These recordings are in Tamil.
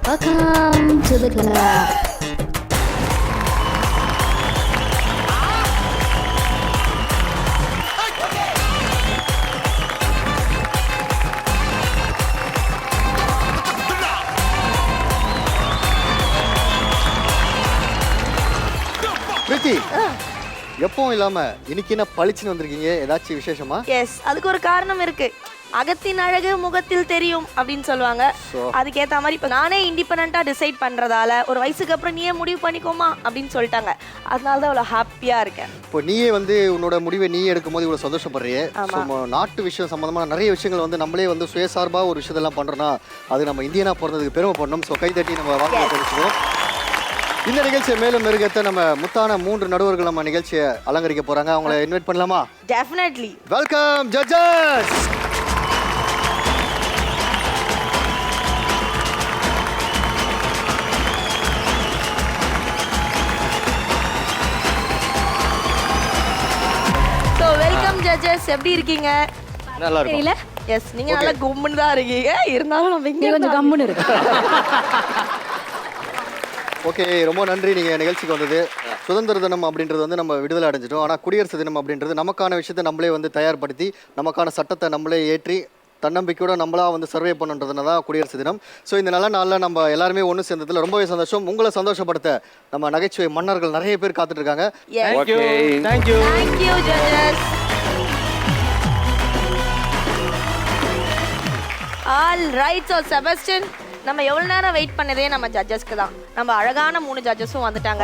Welcome to the club. பிரீத்தி, எப்பவும் இல்லாம இன்னைக்கு என்ன பளிச்சுன்னு வந்திருக்கீங்க? ஏதாச்சும் விசேஷமா? எஸ், அதுக்கு ஒரு காரணம் இருக்கு. அகத்தின் அழகு முகத்தில் தெரியும் அப்படின்னு சொல்லுவாங்க. அதுக்கேற்ற மாதிரி இப்போ நானே இண்டிபெண்ட்டாக டிசைட் பண்ணுறதால ஒரு வயசுக்கு அப்புறம் நீயே முடிவு பண்ணிக்கோமா அப்படின்னு சொல்லிட்டாங்க. அதனால தான் அவ்வளோ ஹாப்பியாக இருக்கேன். இப்போ நீயே வந்து உன்னோட முடிவை நீயே எடுக்கும் போது இவ்வளோ சந்தோஷப்படுறியே. நாட்டு விஷயம் சம்மந்தமான நிறைய விஷயங்கள் வந்து நம்மளே வந்து சுயசார்பாக ஒரு விஷயத்தெல்லாம் பண்ணுறோன்னா அது நம்ம இந்தியனாக பிறந்ததுக்கு பெருமைப்படணும். ஸோ கைதட்டி நம்ம வாழ்க்கையை தெரிஞ்சுக்கணும். இந்த நிகழ்ச்சியை மேலும் மெருகத்தை நம்ம முத்தான 3 நடுவர்கள் நம்ம நிகழ்ச்சியை அலங்கரிக்க போகிறாங்க. அவங்கள இன்வைட் பண்ணலாமா? Definitely. Welcome judges. Welcome judges, எப்படி இருக்கீங்க? நல்லா இருக்கு. எஸ், நீங்க நல்லா கும்முன்னு தான் இருக்கீங்க. இருந்தாலும் நம்ம இங்க கொஞ்சம் கம்முன்னு இருக்கு. ஓகே, ரொம்ப நன்றி நீங்கள் நிகழ்ச்சிக்கு வந்தது. சுதந்திர தினம் அப்படின்றது வந்து நம்ம விடுதலை அடைஞ்சிட்டோம். ஆனால் குடியரசு தினம் அப்படின்றது நமக்கான விஷயத்தை நம்மளே வந்து தயார்படுத்தி நமக்கான சட்டத்தை நம்மளே ஏற்றி தன்னம்பிக்கையோட நம்மளா வந்து சர்வே பண்ணுன்றதுனால தான் குடியரசு தினம். ஸோ இந்த நல்ல நாளில் நம்ம எல்லாருமே ஒன்று சேர்ந்ததில் ரொம்பவே சந்தோஷம். உங்களை சந்தோஷப்படுத்த நம்ம நகைச்சுவை மன்னர்கள் நிறைய பேர் காத்துட்டு இருக்காங்க. Thank you judges. All right. So Sebastian, நம்ம எவ்வளவு நேரம் வெயிட் பண்ணதே நம்ம ஜட்ஜஸ்க்கு தான். நம்ம அழகான 3 ஜட்ஜஸும் வந்துட்டாங்க.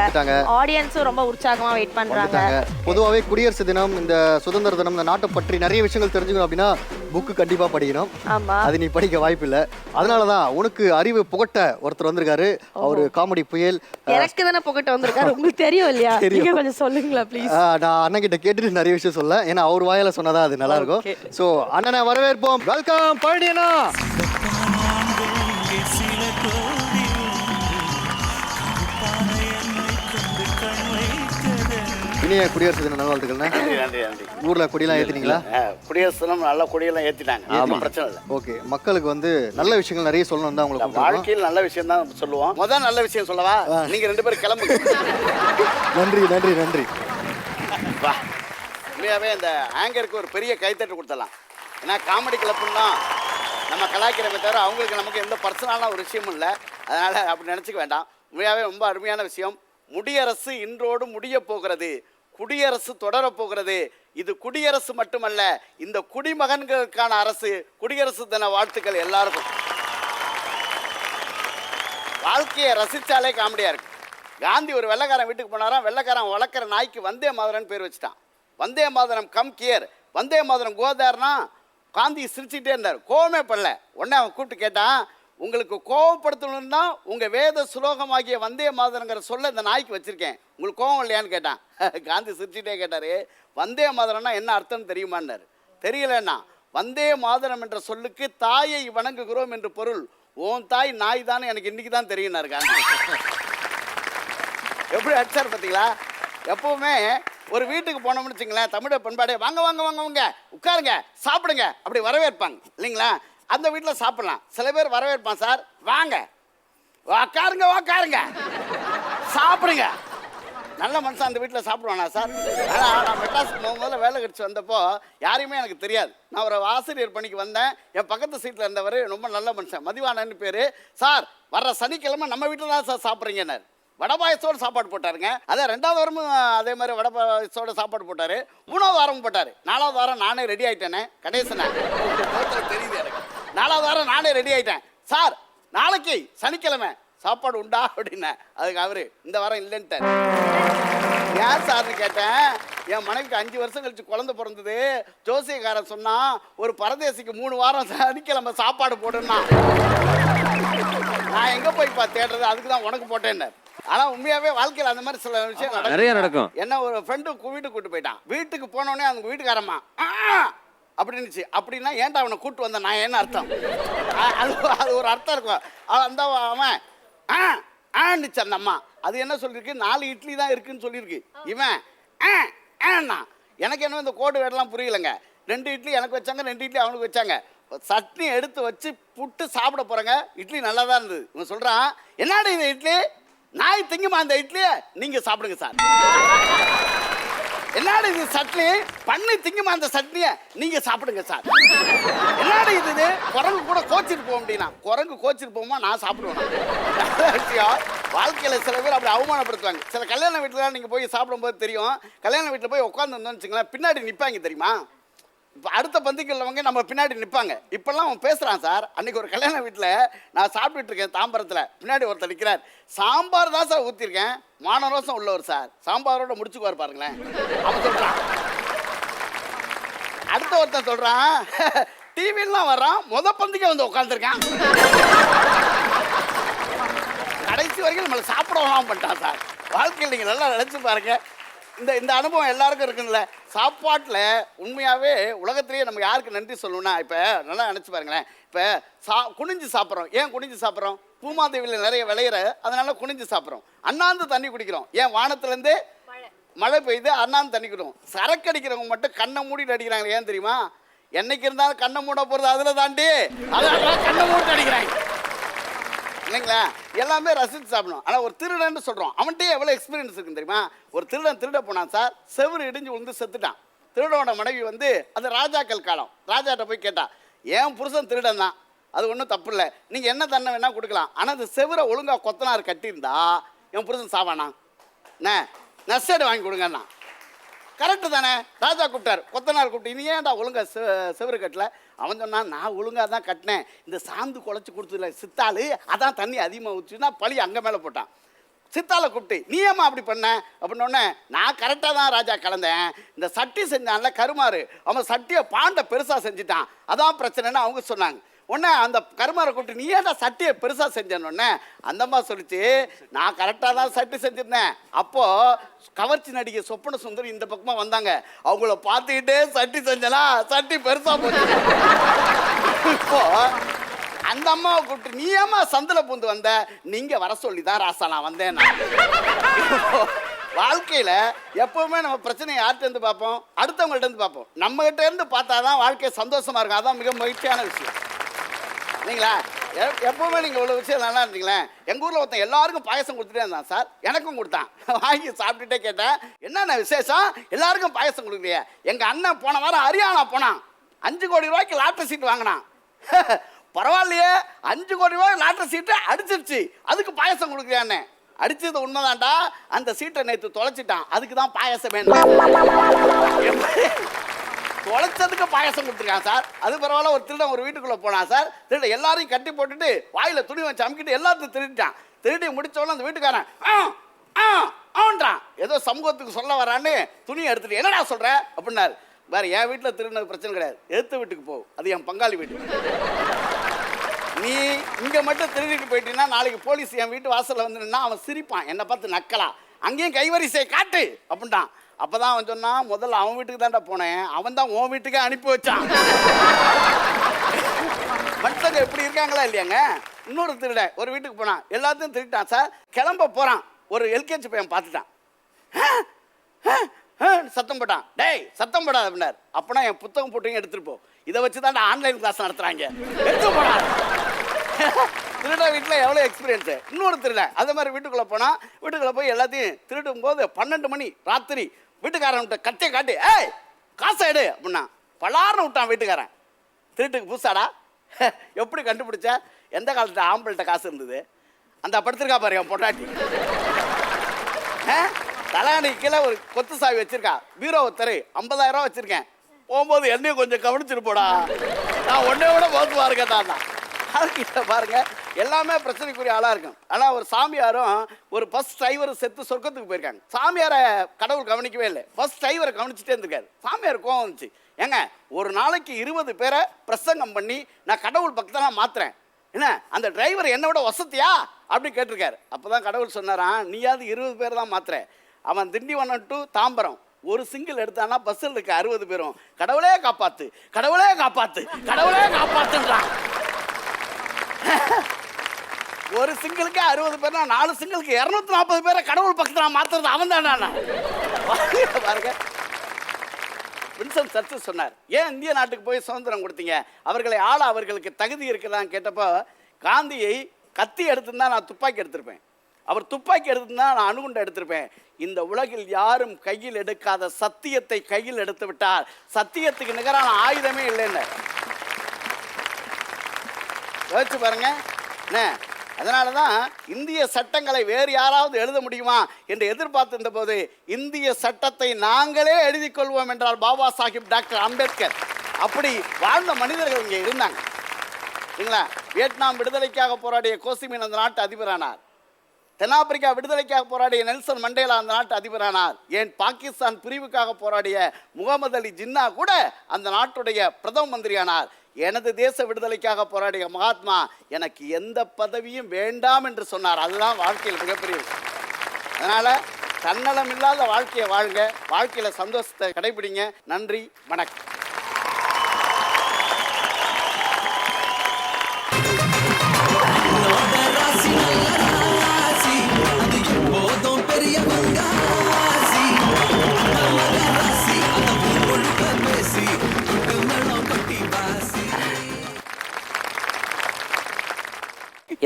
ஆடியன்ஸும் ரொம்ப உற்சாகமா வெயிட் பண்றாங்க. பொதுவாகவே குடியரசு தினம், இந்த சுதந்திர தினம், இந்த நாட்டை பற்றி நிறைய விஷயங்கள் தெரிஞ்சுக்கணும் அப்படின்னா புக்கு கண்டிப்பா படிக்கணும். அது நீ படிக்க வாய்ப்பு இல்லை. அதனாலதான் உனக்கு அறிவு புகட்ட ஒருத்தர் வந்திருக்காரு. அவரு காமெடி புயல். எனக்கு தானே புகட்ட வந்திருக்காரு, உங்களுக்கு தெரியும் இல்லையா? நீங்க கொஞ்சம் சொல்லுங்களா ப்ளீஸ். நான் அண்ணன் கிட்ட கேட்டுட்டு நிறைய விஷயம் சொல்ல, ஏன்னா அவர் வாயில சொன்னதா அது நல்லா இருக்கும். சோ அண்ணனை வரவேற்போம். வெல்கம் பழனியண்ணா. இனிய குடியரசு தின நல்வாழ்த்துக்கள்ண்ணா. ஊர்ல கொடியெல்லாம் ஏத்தினீங்களா? குடியரசு தினம் நல்ல கொடியெல்லாம் ஏத்திட்டாங்க, பிரச்சனை இல்லை. ஓகே, மக்களுக்கு வந்து நல்ல விஷயங்கள் நிறைய சொல்லணும் தான் உங்களுக்கு. வாழ்க்கையில் நல்ல விஷயம் தான் சொல்லுவோம். முதல் நல்ல விஷயம் சொல்லவா? நீங்க 2 பேரும் கிளம்புங்க. நன்றி நன்றி நன்றி. வா, உண்மையாவே இந்த ஆங்கருக்கு ஒரு பெரிய கைத்தட்டு கொடுத்தலாம். ஏன்னா காமெடி கிளப்புன்னா நம்ம கலாய்க்கிறமே தவிர அவங்களுக்கு நமக்கு எந்த பர்சனலான ஒரு விஷயமும் இல்லை. அதனால அப்படி நினச்சிக்க வேண்டாம். உண்மையாவே ரொம்ப அருமையான விஷயம். முடியரசு இன்றோடு முடிய போகிறது, குடியரசு தொடரப்போகிறது. இது குடியரசு மட்டுமல்ல, இந்த குடிமகன்களுக்கான அரசு. குடியரசு தின வாழ்த்துக்கள் எல்லாருக்கும். வாழ்க்கையை ரசித்தாலே காமெடியாக இருக்கு. காந்தி ஒரு வெள்ளைக்காரன் வீட்டுக்கு போனாராம். வெள்ளைக்காரன் வளர்க்குற நாய்க்கு வந்தே மாதரன் பேர் வச்சுட்டான். வந்தே மாதரம் கம் கியர், வந்தே மாதரம் கோதார்னா காந்தி சிரிச்சுக்கிட்டே இருந்தார், கோவமே படல. உடனே அவன் கூப்பிட்டு கேட்டான், உங்களுக்கு கோவப்படுத்தணும்னா உங்கள் வேத சுலோகமாகிய வந்தே மாதரங்கிற சொல்ல இந்த நாய்க்கு வச்சுருக்கேன், உங்களுக்கு கோவம் இல்லையான்னு கேட்டான். காந்தி சிரிச்சுட்டே கேட்டார், வந்தே மாதரம்னா என்ன அர்த்தம் தெரியுமான்னாரு. தெரியலன்னா, வந்தே மாதரம் என்ற சொல்லுக்கு தாயை வணங்குகிறோம் என்று பொருள். ஓன் தாய் நாய் தானே எனக்கு இன்றைக்கி தான் தெரியும்னாரு காந்தி. எப்படி அடிச்சார் பார்த்தீங்களா? எப்போவுமே ஒரு வீட்டுக்கு போனோம்னு வச்சுங்களேன், தமிழர் பண்பாடே வாங்க வாங்க வாங்க வாங்க உட்காருங்க சாப்பிடுங்க அப்படி வரவேற்பாங்க இல்லைங்களா? அந்த வீட்டில் சாப்பிடலாம். சில பேர் வரவேற்பான், சார் வாங்க உட்காருங்க உட்காருங்க சாப்பிடுங்க. நல்ல மனுஷன் அந்த வீட்டில் சாப்பிடுவானா சார்? ஆனால் நான் மெட்ராஸுக்கு போகும்போது வேலை கழிச்சு வந்தப்போ யாரையுமே எனக்கு தெரியாது. நான் ஒரு ஆசிரியர் பணிக்கு வந்தேன். என் பக்கத்து சீட்டில் இருந்தவர் ரொம்ப நல்ல மனுஷன், மதிவானன்னு பேர். சார் வர்ற சனிக்கிழமை நம்ம வீட்டில் தான் சார் சாப்பிட்றீங்கன்னாரு. வடபாயசோடு சாப்பாடு போட்டாருங்க. அதான் 2வது வாரமும் அதே மாதிரி வடபாயசோட சாப்பாடு போட்டார். 3வது வாரமும் போட்டார். 4வது வாரம் நானே ரெடி ஆகிட்டேனே. கணேசனே தெரியுது எனக்கு. 4வது வாரம் நானே ரெடி ஆகிட்டேன். சார் நாளைக்கு சனிக்கிழமை சாப்பாடு உண்டா அப்படின்னேன். அதுக்கு அவரு இந்த வாரம் இல்லைன்ட்டார். ஏன் சார்னு கேட்டேன். என் மனைவிக்கு 5 வருஷம் கழிச்சு குழந்தை பிறந்தது. ஜோசியக்காரன் சொன்னா ஒரு பரதேசிக்கு 3 வாரம் சனிக்கிழமை சாப்பாடு போடுன்னா நான் எங்கே போய் தேடுறது, அதுக்கு தான் உனக்கு போட்டேன்னு. ஆனால் உண்மையாகவே வாழ்க்கையில் அந்த மாதிரி சில விஷயம் நிறைய நடக்கும். என்ன ஒரு ஃப்ரெண்டு வீட்டுக்கு கூப்பிட்டு போயிட்டான். வீட்டுக்கு போனோடனே அவங்க வீட்டுக்காரம்மா அப்படின்னுச்சு. அப்படின்னா ஏன்டா அவனை கூப்பிட்டு வந்தேன் நான் என்ன அர்த்தம்? அது ஒரு அர்த்தம் இருக்கும். அந்த அவன் ஆண்டுச்சு அந்த அம்மா. அது என்ன சொல்லியிருக்கு? 4 இட்லி தான் இருக்குன்னு சொல்லியிருக்கு. இவன் எனக்கு என்ன இந்த கோடு வேடெல்லாம் புரியலைங்க. 2 இட்லி எனக்கு வச்சாங்க, 2 இட்லி அவனுக்கு வச்சாங்க. சட்னி எடுத்து வச்சு புட்டு சாப்பிட போகிறேங்க. இட்லி நல்லா தான் இருந்தது. இவன் சொல்கிறான், என்னடா இது இட்லி, நாய் திங்குமா அந்த இட்லியை, நீங்கள் சாப்பிடுங்க சார். என்னடா இது சட்னி, பண்ணி திங்குமா அந்த சட்னியை, நீங்கள் சாப்பிடுங்க சார். என்னடா இது குரங்கு கூட கோச்சிட்டு போக அப்படின்னா, குரங்கு கோச்சிட்டு போகுமா, நான் சாப்பிடுவேன். விஷயம் வாழ்க்கையில் சில பேர் அப்படி அவமானப்படுத்துவாங்க. சில கல்யாண வீட்டில் நீங்கள் போய் சாப்பிடும்போது தெரியும், கல்யாண வீட்டில் போய் உட்காந்துருந்தோம்னு வச்சுங்களேன், பின்னாடி நிற்பாங்க தெரியுமா. இப்போ அடுத்த பந்திக்கு உள்ளவங்க நம்ம பின்னாடி நிற்பாங்க. இப்போல்லாம் அவன் பேசுகிறான் சார். அன்றைக்கி ஒரு கல்யாண வீட்டில் நான் சாப்பிட்டுட்டு இருக்கேன் தாம்பரத்தில், பின்னாடி ஒருத்தர் நிற்கிறார். சாம்பார் தான் சார் ஊற்றிருக்கேன், மானரோசம் உள்ளவர் சார், சாம்பாரோட முடிச்சுக்குவார் பாருங்களேன். அவன் சொல்கிறான். அடுத்த ஒருத்தன் சொல்கிறான், டிவிலாம் வர்றான், பந்திக்கே வந்து உட்காந்துருக்கான். கடைசி வரைக்கும் நம்மளை சாப்பிட வேணாம் பண்ணிட்டான் சார். வாழ்க்கையில் நீங்கள் நல்லா நினச்சி பாருங்க. இந்த அனுபவம் எல்லாருக்கும் இருக்குங்களே. சாப்பாட்டில் உண்மையாகவே உலகத்திலேயே நம்ம யாருக்கு நன்றி சொல்லணும்னா, இப்போ நல்லா நினச்சி பாருங்களேன். இப்போ குனிஞ்சு சாப்பிட்றோம். ஏன் குனிஞ்சு சாப்பிட்றோம்? பூமாதேவியில் நிறைய விளையிற, அதனால குனிஞ்சு சாப்பிட்றோம். அண்ணாந்து தண்ணி குடிக்கிறோம். ஏன் வானத்துலேருந்து மழை பெய்யுது, அண்ணாந்து தண்ணி குடிக்கிறோம். சரக்கு அடிக்கிறவங்க மட்டும் கண்ணை மூடிட்டு அடிக்கிறாங்க. ஏன் தெரியுமா? என்னைக்கு இருந்தாலும் கண்ணை மூட போகிறது அதில் தாண்டி, அதனால கண்ணை மூடிட்டு அடிக்கிறாங்க இல்லைங்களா. எல்லாமே ரசித்து சாப்பிடணும். ஆனால் ஒரு திருடன்னு சொல்கிறோம், அவன்கிட்டே எவ்வளோ எக்ஸ்பீரியன்ஸ் இருக்குன்னு தெரியுமா? ஒரு திருடன் திருட போனான் சார், செவுரு இடிஞ்சு விழுந்து செத்துட்டான். திருடனோட மனைவி வந்து அது ராஜாக்கள் காலம், ராஜாட்ட போய் கேட்டா, ஏன் புருஷன் திருடன் தான், அது ஒன்றும் தப்பு இல்லை, நீங்கள் என்ன தண்டனை வேணால் கொடுக்கலாம், ஆனால் அந்த செவரை ஒழுங்காக கொத்தனார் கட்டியிருந்தா என் புருஷன் சாவானா, நஷ்டேடு வாங்கி கொடுங்கண்ணா. கரெக்டு தானே? ராஜா கூப்பிட்டார், கொத்தனார் கூப்பிட்டு, நீ ஏன்டா ஒழுங்கா செவரு கட்டல? அவன் சொன்னான், நான் ஒழுங்காக தான் கட்டினேன், இந்த சாந்து குழச்சி கொடுத்ததில்ல சித்தாள், அதான் தண்ணி அதிகமாக ஊற்றினா பழி அங்கே மேலே போட்டான். சித்தாலை கூப்பிட்டு, நீ ஏம்மா அப்படி பண்ண அப்படின்னோடனே, நான் கரெக்டாக தான் ராஜா கலந்தேன், இந்த சட்டி செஞ்சான்ல கருமாறு, அவன் சட்டியை பாண்டை பெருசாக செஞ்சுட்டான், அதான் பிரச்சனைன்னு அவங்க சொன்னாங்க. உடனே அந்த கருமாரை கூப்பிட்டு, நீ ஏன்டா சட்டியை பெருசாக செஞ்சேன்னொன்னே அந்தம்மா சொல்லிச்சு, நான் கரெக்டாக தான் சட்டி செஞ்சுருந்தேன். அப்போது கவர்ச்சி நடிகை சொப்பன சுந்தரி இந்த பக்கமாக வந்தாங்க, அவங்கள பார்த்துக்கிட்டே சட்டி செஞ்சனா சட்டி பெருசாக போச்சு. இப்போ அந்த அம்மாவை கூப்பிட்டு, நீ ஏம்மா சந்தில் பூந்து வந்த, நீங்கள் வர சொல்லி தான் ராசா நான் வந்தேன். வாழ்க்கையில் எப்போவுமே நம்ம பிரச்சனையை யார்கிட்டேருந்து பார்ப்போம்? அடுத்தவங்கள்ட்டேருந்து பார்ப்போம். நம்மகிட்ட இருந்து பார்த்தா தான் வாழ்க்கை சந்தோஷமாக இருக்கும். அதான் மிக மகிழ்ச்சியான விஷயம் இல்லைங்களா. எப்போவுமே நீங்கள் இவ்வளோ விஷயம் நல்லா இருந்தீங்களேன். எங்கள் ஊரில் ஒருத்தன் எல்லாருக்கும் பாயசம் கொடுத்துட்டே இருந்தான் சார், எனக்கும் கொடுத்தான். வாங்கி சாப்பிட்டுட்டே கேட்டேன், என்னென்ன விசேஷம், எல்லாருக்கும் பாயசம் கொடுக்குறியா? எங்கள் அண்ணன் போன வாரம் ஹரியானா போனான், 5 கோடி ரூபாய்க்கு லாட்டரி சீட்டு வாங்கினான். பரவாயில்லையே, 5 கோடி ரூபாய் லாட்டரி சீட்டு அடிச்சிருச்சு, அதுக்கு பாயசம் கொடுக்குறியான்னு. அடிச்சது உண்மைதான்டா, அந்த சீட்டை நேற்று தொலைச்சிட்டான், அதுக்கு தான் பாயசம் வேணும். தொலைச்சதுக்கு பாயசம் கொடுத்துருக்கான் சார். அது பரவாயில்ல. ஒரு திருடன் ஒரு வீட்டுக்குள்ளே போனான் சார், திருட எல்லாரையும் கட்டி போட்டுட்டு வாயில் துணி வச்சு அமுக்கிட்டு எல்லாத்தையும் திருட்டான். திருடி முடிச்சோன்னு அந்த வீட்டுக்காரன் ஆன்றான், ஏதோ சமூகத்துக்கு சொல்ல வரான்னு துணியை எடுத்துட்டு, என்னடா சொல்கிற அப்படின்னாரு. வேறு என் வீட்டில் திருடினது பிரச்சனை கிடையாது, எடுத்து வீட்டுக்கு போ, அது என் பங்காளி வீட்டு. நீ இங்கே மட்டும் திருடிட்டு போயிட்டீங்கன்னா நாளைக்கு போலீஸ் என் வீட்டு வாசலில் வந்துன்னா அவன் சிரிப்பான், என்னை பார்த்து நக்கலா, அங்கேயும் கைவரிசை காட்டு அப்படின்ட்டான். அப்போ தான் அவன் சொன்னான், முதல்ல அவன் வீட்டுக்கு தான்டா போனேன், அவன் தான் உன் வீட்டுக்கே அனுப்பி வச்சான். மனுஷங்க எப்படி இருக்காங்களா இல்லையாங்க. இன்னொரு திருட ஒரு வீட்டுக்கு போனான், எல்லாத்தையும் திருட்டான் சார். கிளம்ப போகிறான், ஒரு எல்கேஜி பையன் பார்த்துட்டான், சத்தம் போட்டான். டேய் சத்தம் போடாது அப்படின்னார். அப்போனா என் புத்தகம் போட்டுங்க எடுத்துகிட்டு போ, இதை வச்சு தான் ஆன்லைன் கிளாஸ் நடத்துகிறாங்க, எடுத்து போடா. திருட வீட்டில் எவ்வளோ எக்ஸ்பீரியன்ஸு. இன்னொரு திருட அதே மாதிரி வீட்டுக்குள்ளே போனால், வீட்டுக்குள்ளே போய் எல்லாத்தையும் திருடும் போது 12 மணி ராத்திரி வீட்டுக்காரன்கிட்ட கத்தியை காட்டி, ஏய் காசை எடு அப்படின்னா பலார்னு விட்டான் வீட்டுக்காரன். திருட்டுக்கு புதுசாடா, எப்படி கண்டுபிடிச்ச? எந்த காலத்தில் ஆம்பள்கிட்ட காசு இருந்தது? அந்த படுத்திருக்கா பாரு என் பொண்டாட்டி, தலையாணி கீழே ஒரு கொத்து சாவி வச்சிருக்கா, பீரோ ஒருத்தர் 50,000 ரூபா வச்சிருக்கேன், போகும்போது என்னையும் கொஞ்சம் கவனிச்சுட்டு போடா, நான் ஒன்னே விட மோசமாக இருக்கேன் தான். அதுக்கிட்ட பாருங்க, எல்லாமே பிரச்சனைக்குரிய ஆளாக இருக்கும். ஆனால் ஒரு சாமியாரும் ஒரு பஸ் டிரைவரும் செத்து சொர்க்கத்துக்கு போயிருக்காங்க. சாமியாரை கடவுள் கவனிக்கவே இல்லை, பஸ் டிரைவரை கவனிச்சுட்டே இருந்திருக்காரு. சாமியார் கோவம் வந்துச்சு, ஏங்க ஒரு நாளைக்கு 20 பேரை பிரசங்கம் பண்ணி நான் கடவுள் பக்கத்தெல்லாம் மாத்துறேன், என்ன அந்த டிரைவர் என்னை விட வசதியா அப்படின்னு கேட்டிருக்காரு. அப்போ தான் கடவுள் சொன்னாரான், நீயாவது 20 பேர் தான் மாத்துறேன், அவன் திண்டிவனம் டு தாம்பரம் ஒரு சிங்கிள் எடுத்தானா பஸ்ஸில் இருக்க 60 பேரும் கடவுளே காப்பாத்து கடவுளே காப்பாத்து கடவுளே காப்பாத்துன்றான். ஒரு சிங்கிளுக்கு 60 பேர்னா 4 சிங்கிளுக்கு 240 பேரை கடவுள் பக்கத்தில் மாத்துறது அவன் தானா? பாருங்க, வின்சென்ட் சர்ச்சில் சொன்னார், ஏன் இந்திய நாட்டுக்கு போய் சுதந்திரம் கொடுத்தீங்க, அவர்களை ஆள அவர்களுக்கு தகுதி இருக்குதான்னு கேட்டப்போ, காந்தியை கத்தி எடுத்திருந்தா நான் துப்பாக்கி எடுத்திருப்பேன், அவர் துப்பாக்கி எடுத்திருந்தா நான் அணுகுண்டை எடுத்திருப்பேன். இந்த உலகில் யாரும் கையில் எடுக்காத சத்தியத்தை கையில் எடுத்து விட்டார். சத்தியத்துக்கு நிகரான ஆயுதமே இல்லைன்னு யோசிச்சு பாருங்க. என்ன, அதனால தான் இந்திய சட்டங்களை வேறு யாராவது எழுத முடியுமா என்று எதிர்பார்த்திருந்த போது இந்திய சட்டத்தை நாங்களே எழுதி கொள்வோம் என்றார் பாபா சாஹிப் டாக்டர் அம்பேத்கர். அப்படி வாழ்ந்த மனிதர்கள் இங்கே இருந்தாங்க இல்லைங்களா. வியட்நாம் விடுதலைக்காக போராடிய கோசிமின் அந்த நாட்டு அதிபரானார். தென்னாப்பிரிக்கா விடுதலைக்காக போராடிய நெல்சன் மண்டேலா அந்த நாட்டு அதிபரானார். ஏன் பாகிஸ்தான் பிரிவுக்காக போராடிய முகமது அலி ஜின்னா கூட அந்த நாட்டுடைய பிரதம மந்திரியானார். எனது தேச விடுதலைக்காக போராடிய மகாத்மா எனக்கு எந்த பதவியும் வேண்டாம் என்று சொன்னார். அதுதான் வாழ்க்கையில் மிகப்பெரிய விஷயம். அதனால தன்னலம் இல்லாத வாழ்க்கையை வாழுங்க, வாழ்க்கையில சந்தோஷத்தை கடைபிடிங்க. நன்றி, வணக்கம்.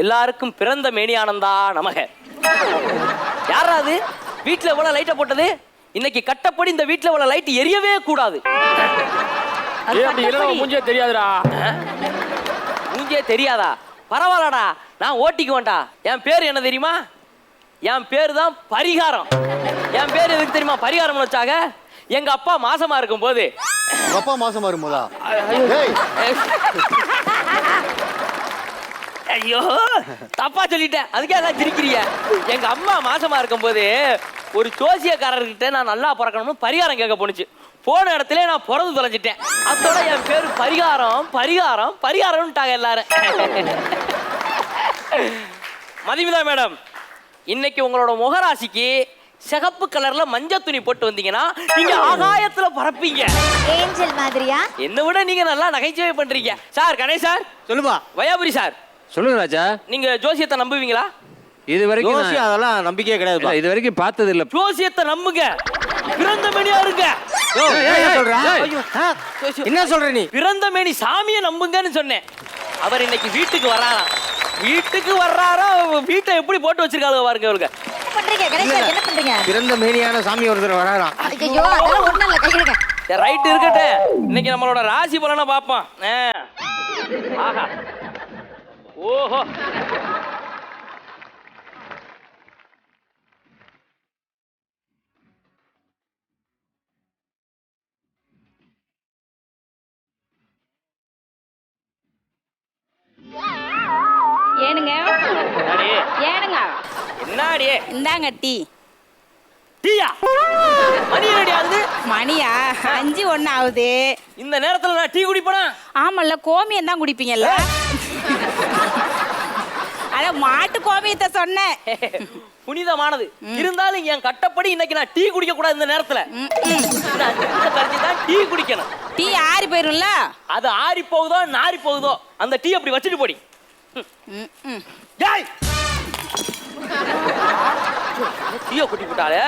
எல்லாருக்கும் பிறந்த மேனியானந்தா நமக. யாரா அது வீட்டுல எவ்வளவு லைட்ட போட்டது? இன்னைக்கு கட்டப்படி இந்த வீட்டுல எவ்வளவு லைட் எரியவே கூடாது. மூஞ்சே தெரியாதுடா. மூஞ்சே தெரியாதா? பரவாயில்லடா, நான் ஓட்டிக்குவேன்டா. என் பேர் என்ன தெரியுமா? என் பேரு தான் பரிகாரம். என் பேர் எதுக்கு தெரியுமா பரிகாரம் வச்சாங்க? எங்க அப்பா மாசமா இருக்கும் போது. அப்பா மாசமா இருக்கும்போதா? ஐயோ தப்பா சொல்லிட்டேன், அதுக்கே எல்லாம் சிரிக்கிறீங்க. எங்க அம்மா மாசமா இருக்கும் போது ஒரு ஜோசியக்காரர்கிட்ட நான் நல்லா பிறக்கணும்னு பரிகாரம் கேட்க போனுச்சு. போன இடத்துல நான் பிறந்து தொலைஞ்சிட்டேன். அதோட என் பேரு பரிகாரம் பரிகாரம் பரிகாரம்ட்டாங்க எல்லாரும். மதிமிதா மேடம், இன்னைக்கு உங்களோட முகராசிக்கு சிகப்பு கலர்ல மஞ்சள் துணி போட்டு வந்தீங்கன்னா நீங்க ஆகாயத்துல பறப்பீங்க. ஏஞ்சல் மாதிரியா? என்ன விட நீங்க நல்லா நகைச்சுவை பண்றீங்க. சார் கணேஷ் சார், சொல்லுப்பா. வயாபுரி சார், சொல்லுங்க ராஜா. நீங்க ஜோசியத்தை நம்புவீங்களா? இது வரைக்கும் அதெல்லாம் நம்பிக்கையே கிடையாது. இது வரைக்கும் பார்த்தது இல்ல. ஜோசியத்தை நம்புங்க, பிறந்த மேனியா இருங்க. என்ன சொல்ற நீ? பிறந்த மேனி சாமியை நம்புங்கன்னு சொன்னேன். அவர் இன்னைக்கு வீட்டுக்கு வர்றாரா? வீட்டுக்கு வர்றாரா? வீட்டை எப்படி போட்டு வச்சிருக்காங்க பாருங்க. அவருக்கு பண்றீங்க கணேஷ், என்ன பண்றீங்க? பிறந்த மேனியான சாமி ஒருத்தர் வராராம். ஐயோ அதெல்லாம் ஒண்ணு இல்ல, கையிடுங்க. ரைட் இருக்கட்டும். இன்னைக்கு நம்மளோட ராசி பலனை பார்ப்போம். ஆஹா, ஓஹோ, ஏனுங்க ஏனுங்க என்னாடி இந்தாங்க டீ. டீயா? மணி ரெடி ஆகுது. மணியா 5:01 ஆகுது. இந்த நேரத்துல நான் டீ குடிப்பேனா? ஆமல்ல, கோமியம் தான் குடிப்பீங்கல்ல. அத மாட்டு கோமியத்தை சொன்னேன். புனிதமானது இருந்தாலும் என் கட்டப்படி இன்னைக்கு நான் டீ குடிக்க கூடாது. இந்த நேரத்துல டீ குடிக்கணும். டீ ஆறி போயிரும்ல. அது ஆறி போகுதோ நாரி போகுதோ, அந்த டீ அப்படி வச்சுட்டு போடி. டீயை குட்டி போட்டாலே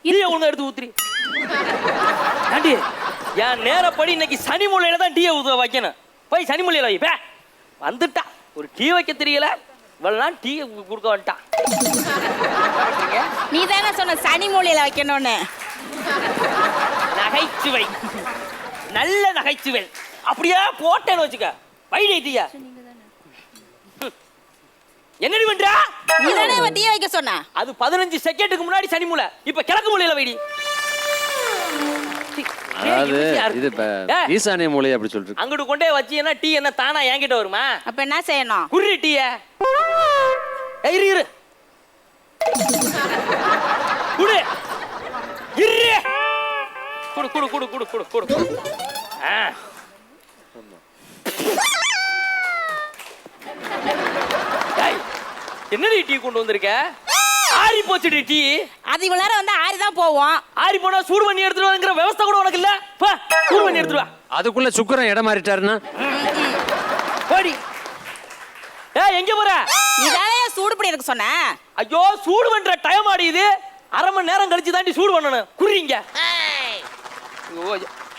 டீயை ஒழுங்கா எடுத்து ஊத்துறி. ஆண்டி, என் நேரப்படி இன்னைக்கு சனி மூலையில தான் டீயை ஊத்த வைக்கணும். போய் சனி மூலையில வை. வந்துட்டா ஒரு டீ வைக்க தெரியல, இவெல்லாம் டீ கொடுக்க வந்துட்டான். நீ தானே சொன்ன சனி மூலையில வைக்கணும்னு. நகைச்சுவை, நல்ல நகைச்சுவை. அப்படியே போட்டேன்னு வச்சுக்க. வைடே டீயா என்னடி பண்றா? நீ தானே டீ வைக்க சொன்ன. அது 15 செகண்டுக்கு முன்னாடி சனி மூலை, இப்ப கிழக்கு மூலையில வைடி. இது ஈசானிய மூலை அப்படி சொல்றீங்க. அங்கிட்டு கொண்டே வச்சீங்கன்னா டீ என்ன தானா என்கிட்ட வருமா? அப்ப என்ன செய்யணும்? குர்ரி டீய இரு குடு இரு குடு குடு குடு குடு குடு குடு. என்னடி டீ கொண்டு வந்திருக்க? ஆறி போச்சுடி டீ. அது இவ்வளவு நேரம் வந்து ஆறி தான் போவோம். ஆறி போனா சூடு பண்ணி எடுத்துட்டு வாங்கிற விவசாய கூட உனக்கு இல்ல. பா, சூடு பண்ணி எடுத்துட்டு வா. அதுக்குள்ள சுக்கரன் இடம் மாறிட்டாருன்னா போடி. எங்க போற? இதானே சூடு பண்ணி எடுக்க சொன்ன. ஐயோ, சூடு பண்ற டைம் ஆடி இது. அரை மணி நேரம் கழிச்சு தாண்டி சூடு பண்ணணும். குறிங்க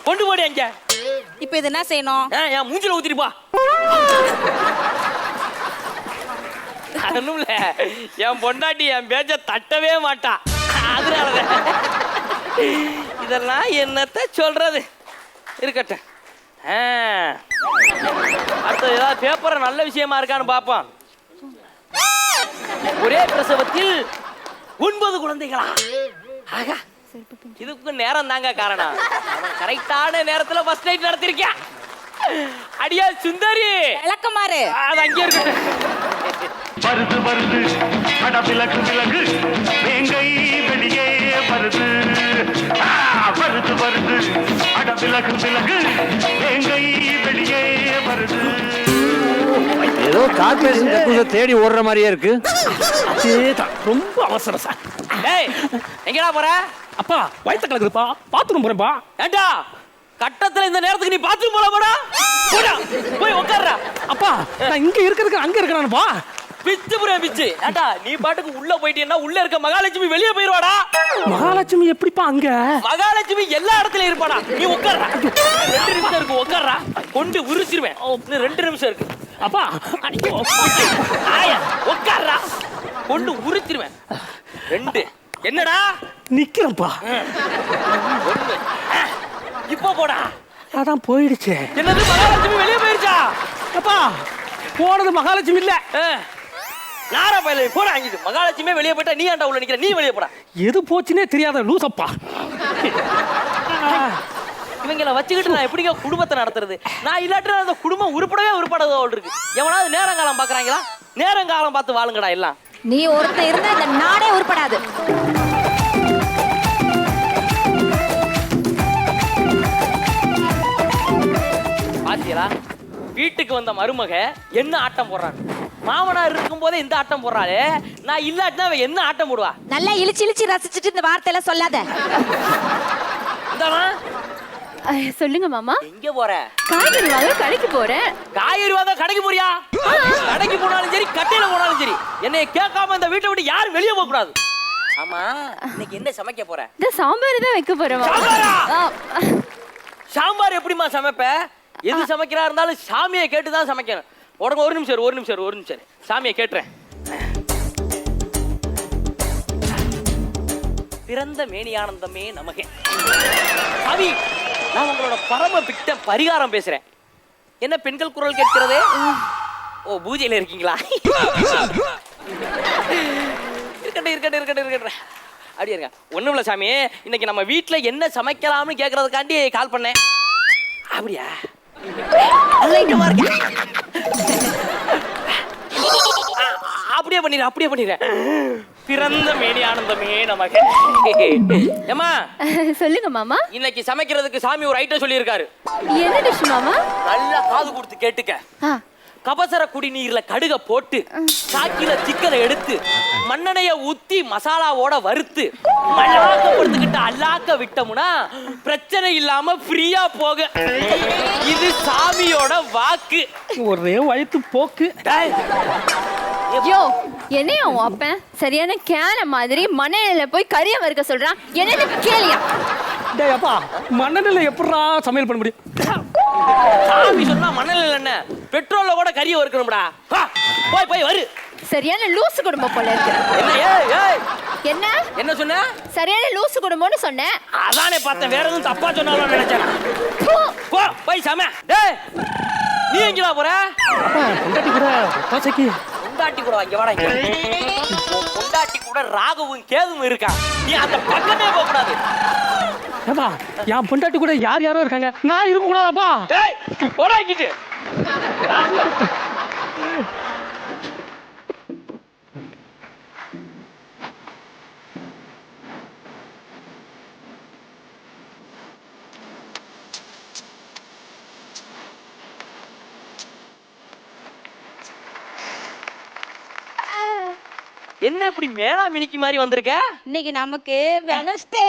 கொண்டு போடி அங்க. இப்போ இது என்ன செய்யணும்? என் மூஞ்சில ஊத்திட்டு போ. ஒண்ணுமில்ல, என் பொண்டாட்டி என் பேச்ச தட்டவே மாட்டா. அதனாலதான் இதெல்லாம் என்னத்த சொல்றது இருக்கட்டும். அடுத்தது ஏதாவது பேப்பரை நல்ல விஷயமா இருக்கான்னு பார்ப்போம். ஒரே பிரசவத்தில் 9 குழந்தைகளா? ஆகா, இதுக்கு நேரம் தாங்க காரணம். கரெக்டான நேரத்துல ஃபர்ஸ்ட் நைட் நடத்திருக்கேன். அடியா சுந்தரி, விளக்கமாறு அது அங்கே இருக்கட்டும். வருது வருது அட விலகு விலகு வேங்கை வெளியே வருது. வருது வருது அட விலகு விலகு வேங்கை வெளியே வருது. ஏதோ கார்பரேஷன் கக்கூச தேடி ஓடுற மாதிரியே இருக்கு. அதேதான், ரொம்ப அவசரம் சார். டேய், எங்கடா போற? அப்பா வயிற்று கலக்குதுப்பா, பாத்ரூம் போறேன்ப்பா. ஏண்டா கட்டத்துல இந்த நேரத்துக்கு நீ பாத்ரூம் போடா. போடா, போய் உட்கார்றா. அப்பா நான் இங்க இருக்கிறதுக்கு அங்க இருக்கிறானுப்பா. பிச்சு புரிய பிச்சு. ஏண்டா நீ பாட்டுக்கு உள்ள போயிட்டீன்னா உள்ள இருக்க மகாலட்சுமி வெளியே போயிருவாடா. மகாலட்சுமி எப்படிப்பா அங்க? மகாலட்சுமி எல்லா இடத்துலயும் இருப்பாடா. நீ உட்கார்றா. 2 நிமிஷம் இருக்கு, உட்கார்றா. கொண்டு உரிச்சிருவேன். இன்னும் 2 நிமிஷம் இருக்கு. அப்பா ஐயோ, ஆயா, உட்கார்றா. கொண்டு உரிச்சிருவேன். 2. என்னடா நிக்கிறேன்ப்பா. 1. இப்போ போடா. அதான் போயிடுச்சு. என்னது மகாலட்சுமி வெளியே போயிருச்சா? அப்பா போனது மகாலட்சுமி இல்ல, நாரா பையல போடா. அங்கிட்டு மகாலட்சுமியே வெளியே போயிட்டா நீ ஆண்டா உள்ள நிக்கிற. நீ வெளியே போடா. எது போச்சுன்னே தெரியாத லூசப்பா. இவங்களை வச்சுக்கிட்டு நான் எப்படிங்க குடும்பத்தை நடத்துறது? நான் இல்லாட்டி அந்த குடும்பம் உருப்படாத இருக்கு. எவனாவது நேரங்காலம் பாக்குறாங்களா? நேரங்காலம் பார்த்து வாழுங்கடா எல்லாம். நீ ஒருத்தன் இருந்தா இந்த நாடே உருப்படாது. பாத்தீங்களா, வீட்டுக்கு வந்த மருமக என்ன ஆட்டம் போடுறாங்க. மாமனார் இருக்கும் போதே இந்த ஆட்டம் போடுறாளே, நான் இல்லாட்டினா அவன் என்ன ஆட்டம் போடுவா? நல்லா இழிச்சு இழிச்சு ரசிச்சுட்டு இந்த வார்த்தையெல்லாம் சொல்லாத. இந்தாமா சொல்லுங்க மாமா. எங்க போற? காய்கறி வாங்க கடைக்கு போறேன். காய்கறி வாங்க கடைக்கு போறியா? கடைக்கு போனாலும் சரி, கட்டையில போனாலும் சரி, என்னைய கேட்காம இந்த வீட்டை விட்டு யாரும் வெளியே போக கூடாது. ஆமா, இன்னைக்கு என்ன சமைக்க போற? இந்த சாம்பார் தான் வைக்க போறேன் மாமா. சாம்பாரா? சாம்பார் எப்படிமா சமைப்ப? எது சமைக்கிறா இருந்தாலும் சாமியை கேட்டுதான் சமைக்கணும். உடனே ஒரு நிமிஷம் சாமியை கேட்டுறேன். பிறந்த மேனியானந்தமே நமகே. அவி, நான் உங்களோட பரம பிட்ட பரிகாரம் பேசுறேன். என்ன பெண்கள் குரல் கேட்கிறதே? ஓ, பூஜையில இருக்கீங்களா? இருக்கட்டும். அப்படியே இருங்க. ஒண்ணும் இல்ல சாமி, இன்னைக்கு நம்ம வீட்டுல என்ன சமைக்கலாம்னு கேட்கறதுக்காண்டி கால் பண்ணேன். அப்படியா? அப்படியே பண்ணிடுறேன். பிறந்த மேனி ஆனந்தமே நமக்கு. ஏமா சொல்லுங்க மாமா. இன்னைக்கு சமைக்கிறதுக்கு சாமி ஒரு ஐட்டம் சொல்லி இருக்காரு. என்ன டிஷ் மாமா? நல்லா காது கொடுத்து கேட்டுக்க. கபசர குடிநீர்ல கடுக போட்டு, சாக்கில சிக்கனை எடுத்து, மண்ணெண்ணைய ஊத்தி மசாலாவோட வறுத்து மல்லாக்கப்படுத்திக்கிட்டு அல்லாக்க விட்டோம்னா பிரச்சனை இல்லாம ஃப்ரீயா போக. இது சாமியோட வாக்கு. ஒரே வயிற்று போக்கு. யோ, என்னையா உன் அப்பன் சரியான கேன மாதிரி மண்ணெண்ணையில போய் கறிய வறுக்க சொல்றான். என்னன்னு கேளியா? டேய் அப்பா, மண்ணெண்ணையில எப்படிடா சமையல் பண்ண முடியும்? சாமி சொன்னா மண்ணெண்ணையில என்ன, பெட்ரோல்ல கூட கறிய வறுக்கணும்டா. போய் வரு. சரியான லூசு குடும்பம் போல இருக்கு. என்ன என்ன என்ன சொன்ன? சரியான லூசு குடும்பம்னு சொன்னேன். அதானே பார்த்தேன், வேற எதுவும் தப்பா சொன்னாலும் நினைச்சேன். போய் சாம. டேய், நீ எங்கடா போற? பொண்டாட்டி கூட தோசைக்கு. பொண்டாட்டி கூட இங்க வாடா. பொண்டாட்டி கூட ராகவும் கேதுவும் இருக்கா. நீ அந்த பக்கமே போக கூடாது. ஏப்பா, என் பொண்டாட்டி கூட யாரோ இருக்காங்க, நான் இருக்க கூடாதாப்பா? டேய், போடா இங்கிட்டு. என்ன இப்படி மேலா மினிக்கு மாதிரி வந்திருக்க? இன்னைக்கு நமக்கு வெனஸ்டே.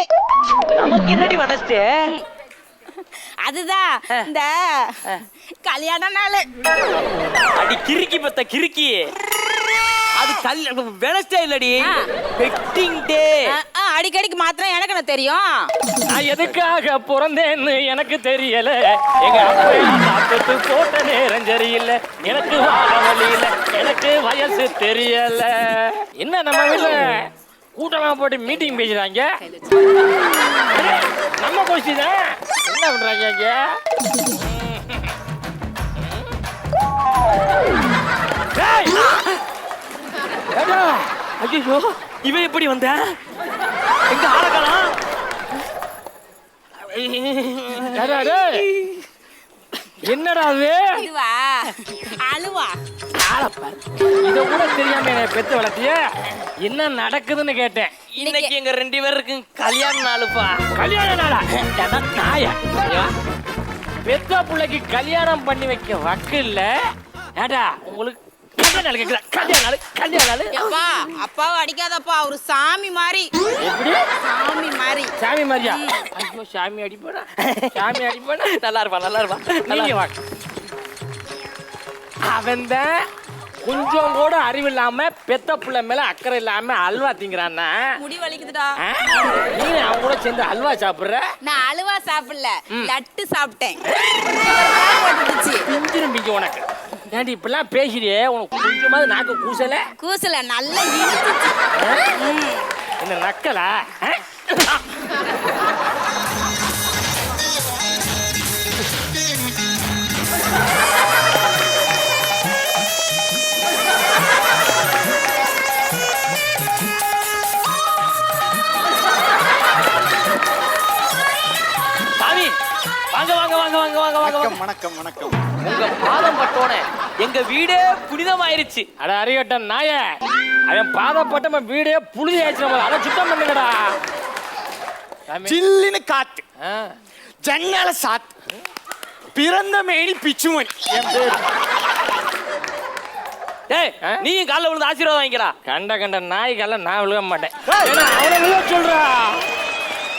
நமக்கு என்னடி வெனஸ்டே? அதுதான் இந்த கல்யாண நாள். அடி கிறுக்கி பத்த கிறுக்கி. அது வெனஸ்டே இல்லடி, வெட்டிங் டே. அடிக்கடிக்கு மாத்திரம் எனக்கு என்ன தெரியும்? நான் எதுக்காக பிறந்தேன்னு எனக்கு தெரியல. எங்க அப்பா போட்ட நேரம் சரியில்லை. எனக்கு வாழ வழி இல்லை. எனக்கு வயசு தெரியல. என்ன நம்ம வீட்டுல கூட்டமா போட்டு மீட்டிங் பேசுறாங்க. நம்ம கோஷ்டி தான் என்ன பண்றாங்க இங்க? ஐயோ இவன் எப்படி வந்த? எங்க ஆளக்கலாம்? என்னடா அது? இதுவா? அழுவா? இத கூட தெரியாம என்னை பெத்து வளர்த்திய? என்ன நடக்குதுன்னு கேட்டேன். இன்னைக்கு எங்க 2 பேருக்கும் கல்யாண நாளுப்பா. கல்யாண நாளா? நாயா பெத்த பிள்ளைக்கு கல்யாணம் பண்ணி வைக்க வக்கு இல்ல. ஏடா உங்களுக்கு அப்பா அப்பாவை அடிக்காதப்பா, அவரு சாமி மாதிரி. எப்படி? சாமி மாதிரி. சாமி மாதிரியா? ஐயோ சாமி அடிப்படா, சாமி அடிப்படா. நல்லா இருப்பா, நல்லா இருப்பா. நீங்க வா. அவன் தான் கொஞ்சம் கூட அறிவில்லாம பெத்த புள்ள மேல அக்கறை இல்லாம அல்வா திங்கிறான்னா. முடி வலிக்குதுடா. நீ அவன் கூட சேர்ந்து அல்வா சாப்பிடுற? நான் அல்வா சாப்பிடல, லட்டு சாப்பிட்டேன். திரும்பிங்க உனக்கு. ஏன்டி இப்பெல்லாம் பேசுறியே, உனக்கு கொஞ்சமாவது நாக்கு கூசல? கூசல, நல்லா இழுத்துச்சு. என்ன நக்கலா? வணக்கம் வணக்கம். உங்க பாதம் பட்டோனே எங்க வீடே புனிதமாயிருச்சு. அட அறிகட்டன் நாய, அவன் பாதப்பட்ட வீடே புழுதி ஆயிடுச்சு. நம்ம அதை சுத்தம் பண்ணுங்கடா. சில்லுன்னு காத்து, ஜன்னல சாத்து, பிறந்த மேனி பிச்சுமணி. ஏய் நீயும் காலைல விழுந்து ஆசீர்வாதம் வாங்கிக்கிறா. கண்ட நாய்க்கெல்லாம் நான் விழுக மாட்டேன். அவனை விழுக சொல்றா.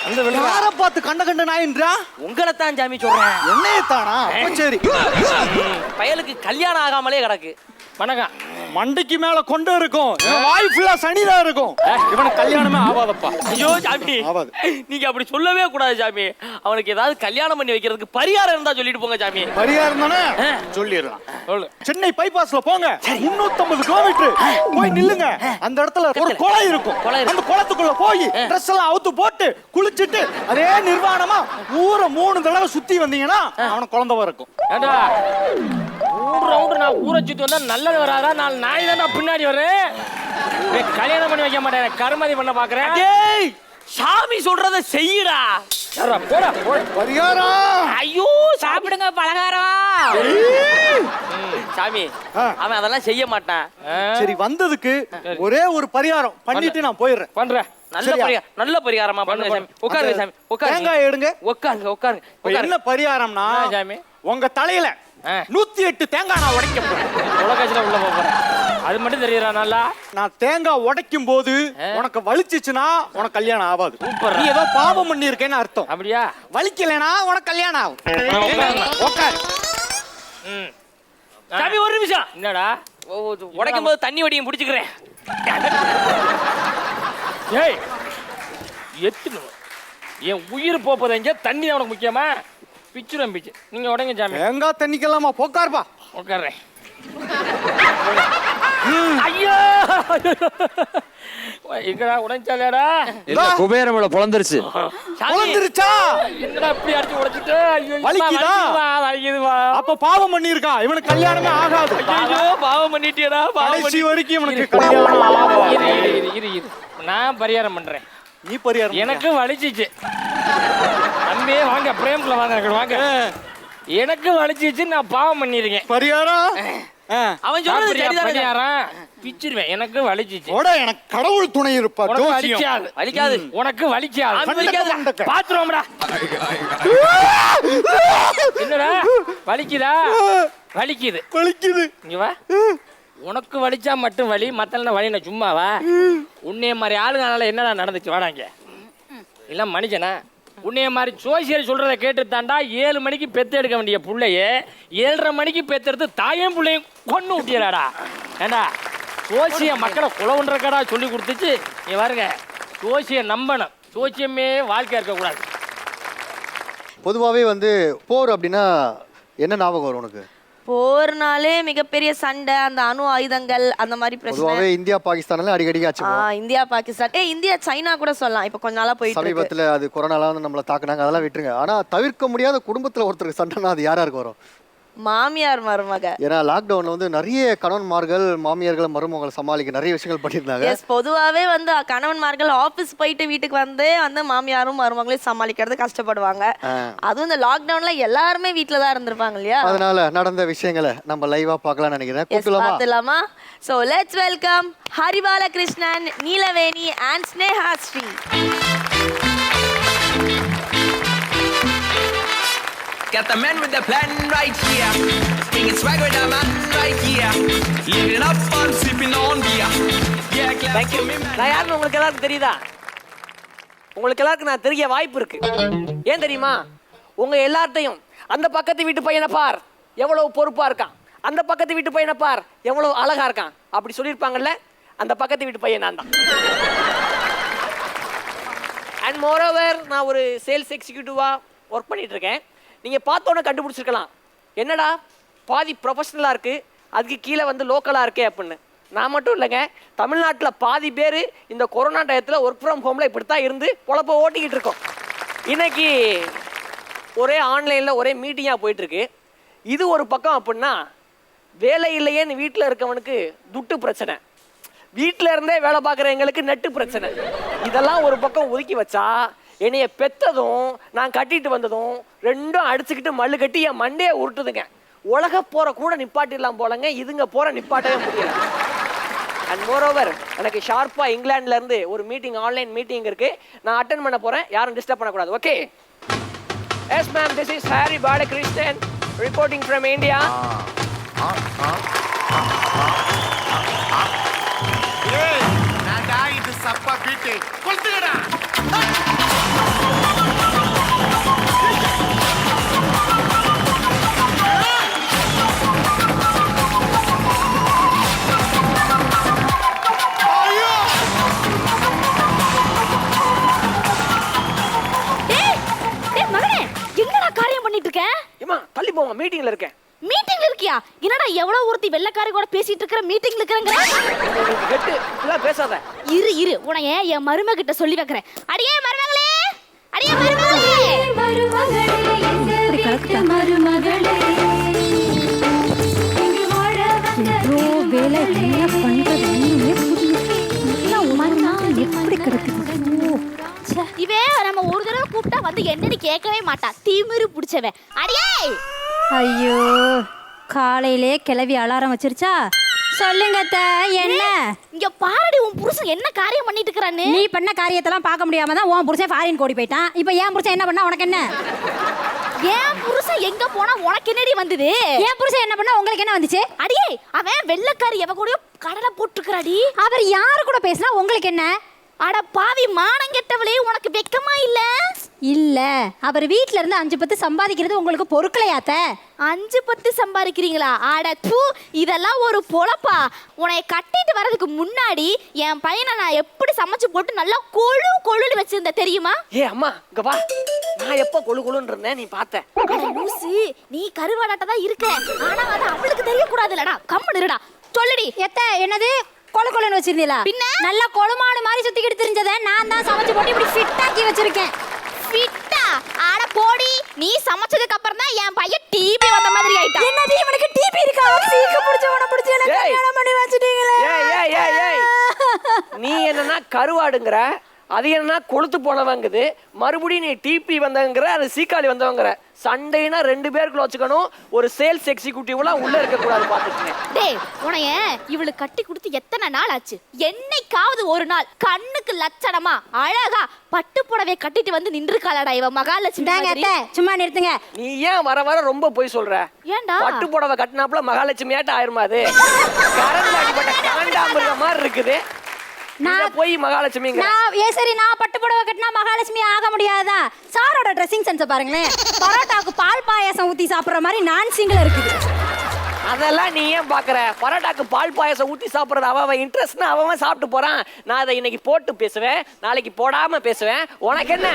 அந்த யார பார்த்து கண்ட நாயின்றா? உங்களை தான் சாமி சொல்றேன். என்னையே தானா? சரி, பயலுக்கு கல்யாணம் ஆகாமலே கிடக்கு. வணக்கம். மண்டைக்கு மேல கொண்டு இருக்கும், வாய் ஃபுல்லா சனிதான் இருக்கும். இவனுக்கு கல்யாணமே ஆகாதப்பா. ஐயோ சாமி, நீங்க அப்படி சொல்லவே கூடாது சாமி. அவனுக்கு ஏதாவது கல்யாணம் பண்ணி வைக்கிறதுக்கு பரிகாரம் இருந்தா சொல்லிட்டு போங்க சாமி. பரிகாரம் தானே சொல்லிடலாம். சென்னை பைபாஸ்ல போங்க, 350 கிலோமீட்டர் போய் நில்லுங்க. அந்த இடத்துல ஒரு குளம் இருக்கும். அந்த குளத்துக்குள்ள போய் ட்ரெஸ் எல்லாம் அவுத்து போட்டு குளிச்சுட்டு அதே நிர்வாணமா ஊரை 3 தடவை சுத்தி வந்தீங்கன்னா அவனுக்கு குழந்தை இருக்கும். ஏண்டா 3 ரவுண்டு நான் ஊரை சுத்தி வந்தா நல்லது வராதா? 4 நாய் தான் நான் பின்னாடி வரேன். கல்யாணம் பண்ணி வைக்க மாட்டேன், கருமதி பண்ண பாக்குறேன். டேய் சாமி சொல்றத செய்யுடா. போடா பரிகாரம். ஐயோ சாப்பிடுங்க பலகாரம். சாமி அவன் அதெல்லாம் செய்ய மாட்டான். சரி, வந்ததுக்கு ஒரே ஒரு பரிகாரம் பண்ணிட்டு நான் போயிடுறேன். பண்றேன். நல்ல பரிகாரமா பண்ணுங்க சாமி. உட்காருங்க சாமி, உட்காருங்க. தேங்காய் எடுங்க. உட்காருங்க. என்ன பரிகாரம்னா சாமி, உங்க தலையில 108 தேங்காய் நான் உடைக்க போறேன். உலகத்துல உள்ள போறேன். அது மட்டும் தெரியுறா நல்லா? நான் தேங்காய் உடைக்கும் போது உனக்கு வலிச்சிச்சுன்னா உனக்கு கல்யாணம் ஆகாது. நீ ஏதோ பாவம் பண்ணி இருக்கேன்னு அர்த்தம். அப்படியா? வலிக்கலைன்னா உனக்கு கல்யாணம் ஆகும். உட்காரு. சாமி ஒரு நிமிஷம். என்னடா? உடைக்கும் போது தண்ணி வடியும் பிடிச்சுக்கிறேன். ஏய் எத்துணும் என் உயிர் போப்பது எங்க? தண்ணி தான் உனக்கு முக்கியமா? பிச்சுரும் பிச்சு. நீங்க உடங்க சாமி. தேங்காய் தண்ணிக்கலாமா? போக்காருப்பா. உட்கார்றேன். ஐயோ எங்கடா உடைஞ்சாலேடா? குபேரமல பொளந்துருச்சு. பொளந்துருச்சா? என்னடா இப்படி அடிச்சு உடைச்சிட்டு? ஐயோ வலிக்குதா? வலிக்குதுவா. அப்ப பாவம் பண்ணிருக்கான். இவனுக்கு கல்யாணமே ஆகாது. ஐயோ பாவம் பண்ணிட்டியடா. கடைசி வரைக்கும் இவனுக்கு கல்யாணம் ஆகாது. இரு நான் பரிகாரம் பண்றேன். நீ பரிகாரம். எனக்கு வலிச்சிச்சு தம்பி. வாங்க பிரேம்ல வாங்க. எனக்கு வலிச்சிச்சு, நான் பாவம் பண்ணிருக்கேன். பரிகாரம் அவன் சொல்றது சரிதான். பிச்சிருவேன். எனக்கு வலிச்சிச்சு. எனக்கு கடவுள் துணை இருப்பா. வலிக்காது. உனக்கு வலிக்காது. பாத்துருவோம்டா. என்னடா வலிக்குதா? வலிக்குது. இங்க வா. உனக்கு வலிச்சா மட்டும் வலி, மத்தன வலி நான் சும்மாவா? உன்னைய மாதிரி ஆளுங்கனால என்னடா நடந்துச்சு? வாடாங்க. இல்ல மனுஷனா? உன்னைய மாதிரி சோசியல் சொல்றதை கேட்டு தாண்டா 7 மணிக்கு பெத்து எடுக்க வேண்டிய புள்ளைய 7:30 மணிக்கு பெத்தெடுத்து தாயும் பிள்ளையும் கொண்டு விட்டியலாடா. ஏண்டா சோசிய மக்களை குலவுன்றக்கடா சொல்லி கொடுத்துச்சு. நீ பாருங்க, ஜோசியம் நம்பணும். ஜோசியமே வாழ்க்கையா இருக்கக்கூடாது. பொதுவாகவே வந்து போர் அப்படின்னா என்ன ஞாபகம் வரும் உனக்கு? போர்னாலே மிகப்பெரிய சண்டை, அந்த அணு ஆயுதங்கள், அந்த மாதிரி பிரச்சனை. பொதுவாகவே இந்தியா பாகிஸ்தான்ல அடிக்கடி ஆச்சு. இந்தியா பாகிஸ்தான், இந்தியா சைனா கூட சொல்லலாம். இப்போ கொஞ்ச நாளா போயிட்டு இருக்கு. சமீபத்துல அது கொரோனால வந்து நம்மள தாக்குனாங்க, அதெல்லாம் விட்டுருங்க. ஆனா தவிர்க்க முடியாத குடும்பத்துல ஒருத்தருக்கு சண்டைனா அது யாருக்கு வரும்? மாமியார் மருமக. ஏன்னா லாக்டவுன்ல வந்து நிறைய கணவன்மார்கள் மாமியார்கள் மருமகளை சமாளிக்க நிறைய விஷயங்கள் பண்ணியிருந்தாங்க. எஸ், பொதுவாகவே வந்து கணவன்மார்கள் ஆஃபீஸ் போயிட்டு வீட்டுக்கு வந்து மாமியாரும் மருமகளையும் சமாளிக்கிறது கஷ்டப்படுவாங்க. அதுவும் இந்த லாக்டவுன்ல எல்லாருமே வீட்டில தான் இருந்திருப்பாங்க இல்லையா? அதனால நடந்த விஷயங்களை நம்ம லைவா பார்க்கலாம்னு நினைக்கிறேன். பார்த்துலாமா? So let's welcome Haribala Krishnan, Neelaveni and Sneha Sri. Got the man with the plan right here. Bringing swag with the man right here. Living up on sipping on beer. Yeah, Thank you. நான் யாருன்னு உங்களுக்கு எல்லாருக்கும் தெரியுதா? உங்களுக்கு எல்லாருக்கும் நான் தெரிய வாய்ப்பு இருக்கு. ஏன் தெரியுமா? உங்க எல்லாத்தையும் அந்த பக்கத்து வீட்டு பையனை பார் எவ்வளவு பொறுப்பா இருக்கான், அந்த பக்கத்து வீட்டு பையனை பார் எவ்வளவு அழகா இருக்கான் அப்படி சொல்லியிருப்பாங்கல்ல, அந்த பக்கத்து வீட்டு பையன் நான் தான். அண்ட் மோரோவர் நான் ஒரு சேல்ஸ் எக்ஸிக்யூட்டிவா ஒர்க் பண்ணிட்டு இருக்கேன். நீங்கள் பார்த்தோன்னே கண்டுபிடிச்சிருக்கலாம், என்னடா பாதி ப்ரொஃபஷனலாக இருக்குது, அதுக்கு கீழே வந்து லோக்கலாக இருக்கே அப்படின்னு. நான் மட்டும் இல்லைங்க, தமிழ்நாட்டில் பாதி பேர் இந்த கொரோனா டயத்தில் ஒர்க் ஃப்ரம் ஹோமில் இப்படி தான் இருந்து பொழப்ப ஓட்டிக்கிட்டு இருக்கோம். இன்னைக்கு ஒரே ஆன்லைனில் ஒரே மீட்டிங்காக போயிட்டுருக்கு. இது ஒரு பக்கம் அப்படின்னா, வேலை இல்லையேன்னு வீட்டில் இருக்கவனுக்கு துட்டு பிரச்சனை, வீட்டில் இருந்தே வேலை பார்க்குற எங்களுக்கு நெட்டு பிரச்சனை. இதெல்லாம் ஒரு பக்கம் ஒதுக்கி வச்சா, என்னைய பெத்ததும் நான் கட்டிட்டு வந்ததும் ரெண்டும் அடிச்சுக்கிட்டு மல்லு கட்டி என் மண்டையை உருட்டுதுங்க. உலக போற கூட நிப்பாட்டிடலாம் போலங்க, இதுங்க போற நிப்பாட்டவே முடியல. அண்ட் மோரோவர் எனக்கு ஷார்ப்பா இங்கிலாந்துல இருந்து ஒரு மீட்டிங், ஆன்லைன் மீட்டிங் இருக்கு, நான் அட்டென்ட் பண்ண போறேன். யாரும் டிஸ்டர்ப் பண்ணக்கூடாது. Okay? Yes ma'am, this is Hari Balakrishnan reporting from India. இது சப்பா பீட்டு கொளுத்துங்கடா. தள்ளி போங்க, மீட்டிங்ல இருக்கேன். மீட்டிங்ல இருக்கியா? என்னடா எவ்வளவு ஒருத்தி வெள்ளக்காரி கூட பேசிட்டு இருக்கற, மீட்டிங்ல இருக்கறங்க. கெட்டு இல்ல பேசாத. இரு உன்னைய என் மருமக கிட்ட சொல்லி வைக்கிறேன். அடியே மருமகளே, அடியே மருமகளே, மருமகளே இந்த வீட்டு மருமகளே, இங்க வாழ வந்த வேலை என்ன பண்றது ஒண்ணுமே புரியல. உமன்னா எப்படி கிடக்குது? இவே நம்ம ஒரு தடவை கூப்பிட்டா வந்து என்னன்னு கேட்கவே மாட்டா, தீமிரு பிடிச்சவன். அடியே. ஐயோ, காலையிலே கிளவி அலாரம் வச்சிருச்சா? சொல்லுங்க அத்தை, என்ன? இங்க பாரடி, உன் புருஷன் என்ன காரியம் பண்ணிட்டு இருக்கறானே. நீ பண்ண காரியத்தெல்லாம் பார்க்க முடியாம தான் உன் புருஷன் ஃபாரின் ஓடி போயிட்டான். இப்போ என் புருஷன் என்ன பண்ணா உனக்கு என்ன? என் புருஷன் எங்க போனா உனக்கு என்னடி வந்தது? என் புருஷன் என்ன பண்ணா உங்களுக்கு என்ன வந்துச்சு? அடியே, அவன் வெள்ளக்காரி எவ கூடயோ கடலை போட்டுக்கறாடி. அவர் யாரு கூட பேசினா உங்களுக்கு என்ன? அட பாவி மானங்கெட்டவளே, உனக்கு வெக்கமா இல்ல? இல்ல, அவர் வீட்ல இருந்து 5-10 சம்பாதிக்கிறது உங்களுக்கு பொறுக்கலையாத்த? 5-10 சம்பாதிக்கிறீங்களா? அட தூ, இதெல்லாம் ஒரு பொழப்பா? உன்னை கட்டிட்டு வர்றதுக்கு முன்னாடி என் பையனை நான் எப்படி சமைச்சு போட்டு நல்லா கொழு கொழுன்னு வச்சிருந்த தெரியுமா? ஏ அம்மா, இங்க வா. நான் எப்ப கொழு கொழுன்னு இருந்தேன் நீ பார்த்த? லூசி, நீ கருவாடாட்ட தான் இருக்க, ஆனா அது அவளுக்கு தெரியக்கூடாதுலடா. கம்முனு இருடா. சொல்லுடி. எத்த என்னது கொழு கொழுன்னு வச்சிருந்தீங்களா? பின்ன நல்ல கொழுமாடு மாதிரி சுத்திக்கிட்டு தெரிஞ்சதை நான் தான் சமைச்சு போட்டு இப்படி ஃபிட்டாக்கி வச்சிருக்கேன். ஃபிட்டா? அட போடி, நீ சமைச்சதுக்கு அப்புறம் தான் என் பையன் டிபி வந்த மாதிரி ஆயிட்டான். என்னது, இவனுக்கு டிபி இருக்கா? சீக்கு புடிச்சவன புடிச்சு எனக்கு கல்யாணம் பண்ணி வச்சிட்டீங்களே. ஏய் நீ என்னன்னா கருவாடுங்கற, அது என்னன்னா கொளுத்து போனவங்குது, மறுபடியும் நீ டிபி வந்தங்கற, அது சீக்காளி வந்தவங்கற. சண்டைனா 2 பேருக்குள்ள வச்சுக்கணும், ஒரு சேல்ஸ் எக்ஸிக்யூட்டிவ்லாம் உள்ள இருக்க கூடாது பாத்துக்கங்க. டேய், உனைய இவளுக்கு கட்டி கொடுத்து எத்தனை நாள் ஆச்சு? என்னைக்காவது ஒரு நாள் கண்ணுக்கு லட்சணமா அழகா பட்டு புடவை கட்டிட்டு வந்து நின்றுக்காளடா இவ மகாலட்சுமி. அத்தை சும்மா நிறுத்துங்க. நீ ஏன் வர வர ரொம்ப போய் சொல்ற? ஏன்டா? பட்டு புடவை கட்டினாப்புல மகாலட்சுமி ஆட்ட ஆயிருமா? அது கரண்ட் அடிப்பட்ட காண்டாமிருக மாதிரி இருக்குது. நான் போய் மகாலட்சுமிங்க. சரி, நான் பட்டு புடவை கட்டினா மகாலட்சுமி ஆக முடியாதா? சாரோட ட்ரெஸ்ஸிங் சென்ஸை பாருங்களேன். பரோட்டாவுக்கு பால் பாயாசம் ஊத்தி சாப்பிடுற மாதிரி நான் சிங்கிள் இருக்குது. அதெல்லாம் நீ ஏன் பாக்குற? பரோட்டாக்கு பால் பாயாசம் ஊத்தி சாப்பிடுறது அவன் இன்ட்ரெஸ்ட்னா அவன் சாப்பிட்டு போறான். நான் அதை இன்னைக்கு போட்டு பேசுவேன், நாளைக்கு போடாம பேசுவேன். உனக்கு என்ன?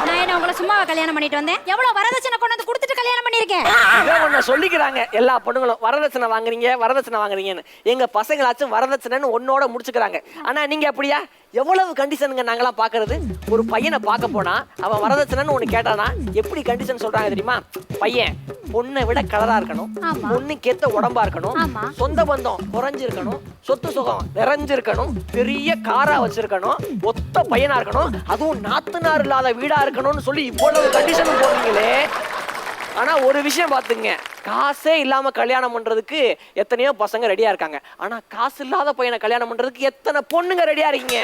நான் என்ன உங்களை சும்மாவா கல்யாணம் பண்ணிட்டு வந்தேன்? எவ்வளவு வரதட்சணை கொண்டு வந்து கொடுத்துட்டு கல்யாணம் பண்ணிருக்கேன். இதை ஒண்ணு சொல்லிக்கிறாங்க எல்லா பொண்ணுங்களும், வரதட்சணை வாங்குறீங்க வரதட்சணை வாங்குறீங்கன்னு. எங்க பசங்களாச்சும் வரதட்சணைன்னு ஒன்னோட முடிச்சுக்கிறாங்க. ஆனா நீங்க அப்படியா? எவ்வளவு கண்டிஷனுங்க நாங்களாம் பாக்குறது. ஒரு பையனை பார்க்க போனா அவன் வரதட்சணைன்னு ஒண்ணு கேட்டானா எப்படி கண்டிஷன் சொல்றாங்க தெரியுமா? பையன் பொண்ணை விட கலரா இருக்கணும், பொண்ணுக்கேத்த உடம்பா இருக்கணும், சொந்த பந்தம் குறைஞ்சிருக்கணும், சொத்து சுகம் நிறைஞ்சிருக்கணும், பெரிய காரா வச்சிருக்கணும், ஒத்த பையனா இருக்கணும், அதுவும் நாத்துனார் இல்லாத வீடா இருக்கணும்னு சொல்லி இவ்வளவு கண்டிஷன் போடுறீங்களே. ஆனா ஒரு விஷயம் பாத்துங்க, காசே இல்லாம கல்யாணம் பண்றதுக்கு எத்தனையோ பசங்க ரெடியா இருக்காங்க. ஆனா காசு இல்லாத பையனை கல்யாணம் பண்றதுக்கு எத்தனை பொண்ணுங்க ரெடியா இருக்கீங்க?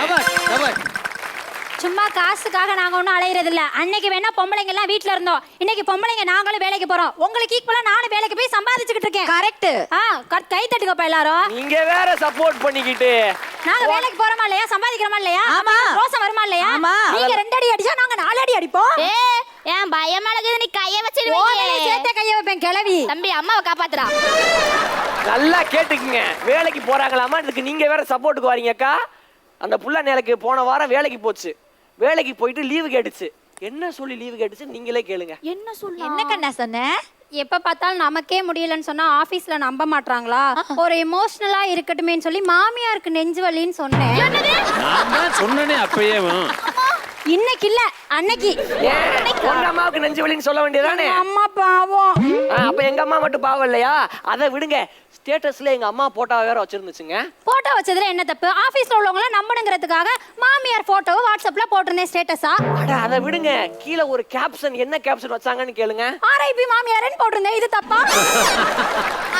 சும்மா காசுக்காக நாங்க ஒண்ணும் அலையறது இல்ல. அன்னைக்கு வேணா பொம்பளைங்க எல்லாம் வீட்ல இருந்தோம், இன்னைக்கு பொம்பளைங்க நாங்களும் வேலைக்கு போறோம். உங்களுக்கு ஈக்குவலா நானும் வேலைக்கு போய் சம்பாதிச்சுக்கிட்டு இருக்கேன். கரெக்ட். கை தட்டுக்கப்பா எல்லாரும். நீங்க வேற சப்போர்ட் பண்ணிக்கிட்டு நாங்க வேலைக்கு போறோமா இல்லையா, சம்பாதிக்கிறோமா இல்லையா, ரோசம் வருமா இல்லையா? நீங்க 2 அடி அடிச்சா நாங்க 4 அடி அடிப்போம். ஏன் பயம் அழகுது, நீ கைய வச்சிருவீங்க. சேர்த்தே கைய வைப்பேன் கிளவி. தம்பி அம்மாவை காப்பாத்துறா. நல்லா கேட்டுக்குங்க, வேலைக்கு போறாங்களாமா, இதுக்கு நீங்க வேற சப்போர்ட்டுக்கு வரீங்கக்கா. அந்த புள்ள நேரக்கு போன வாரம் வேலைக்கு போச்சு, வேலைக்கு போயிட்டு லீவு கேட்டுச்சு. என்ன சொல்லி லீவு கேட்டுச்சு நீங்களே கேளுங்க. என்ன சொல்லு? என்ன கண்ணா சொன்ன? எப்ப பார்த்தாலும் நமக்கே முடியலன்னு சொன்னா ஆபீஸ்ல நம்ப மாட்டாங்களா? ஒரு எமோஷனலா இருக்கட்டுமேன்னு சொல்லி மாமியாருக்கு நெஞ்சு வலின்னு சொன்னேன். நான் தான் சொன்னனே அப்பயே. இன்னைக்கு இல்ல அன்னைக்கு. உங்க அம்மாவுக்கு நெஞ்சு வலின்னு சொல்ல வேண்டியதானே? அம்மா பாவம். அப்ப எங்க அம்மா மட்டும் பாவம் இல்லையா? அதை விடுங்க. ஸ்டேட்டஸ்ல எங்க அம்மா போட்டோ வேற வச்சிருந்துச்சுங்க. போட்டோ வச்சதுல என்ன தப்பு? ஆபீஸ்ல உள்ளவங்கள நம்பணுங்கிறதுக்காக மாமியார் போட்டோவை வாட்ஸ்அப்ல போட்டிருந்தேன் ஸ்டேட்டஸா. அட அதை விடுங்க, கீழே ஒரு கேப்ஷன், என்ன கேப்ஷன் வச்சாங்கன்னு கேளுங்க. ஆர்ஐபி மாமியார்னு போட்டிருந்தேன். இது தப்பா?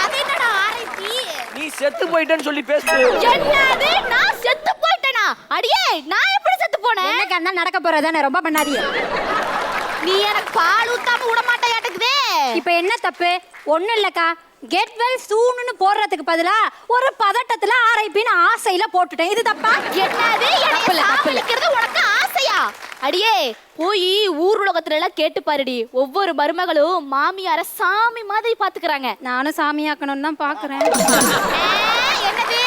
அது என்னடா ஆர்ஐபி? நீ செத்து போயிட்டேன்னு சொல்லி பேசு. என்னது? நான் செத்து போயிட்டேனா? அடியே நான் எப்படி செத்து போனேன்? என்ன கண்ணா நடக்க போறதானே, ரொம்ப பண்ணாதீங்க. நீ எனக்கு பால் ஊத்தாம விட மாட்டேயாட்டுக்குதே. இப்போ என்ன தப்பு? ஒண்ணும் இல்லக்கா, கெட் வெல் சூன்னு போடுறதுக்கு பதிலா ஒரு பதட்டத்துல ஆர்ஐபின்னு ஆசையில போட்டுட்டேன். இது தப்பா? என்னது? எனக்கு சாவலிக்கிறது உனக்கு ஆசையா? அடியே போய் ஊர் உலகத்துல எல்லாம் கேட்டு பாருடி. ஒவ்வொரு மருமகளும் மாமியார சாமி மாதிரி பாத்துக்கறாங்க. நானும் சாமியாக்கணும்னு தான் பாக்குறேன். என்னது?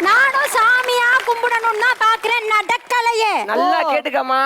நானும் சாமியா கும்பிடணும்னு தான் பாக்குறேன். நடக்கலையே. நல்லா கேட்டுக்கமா.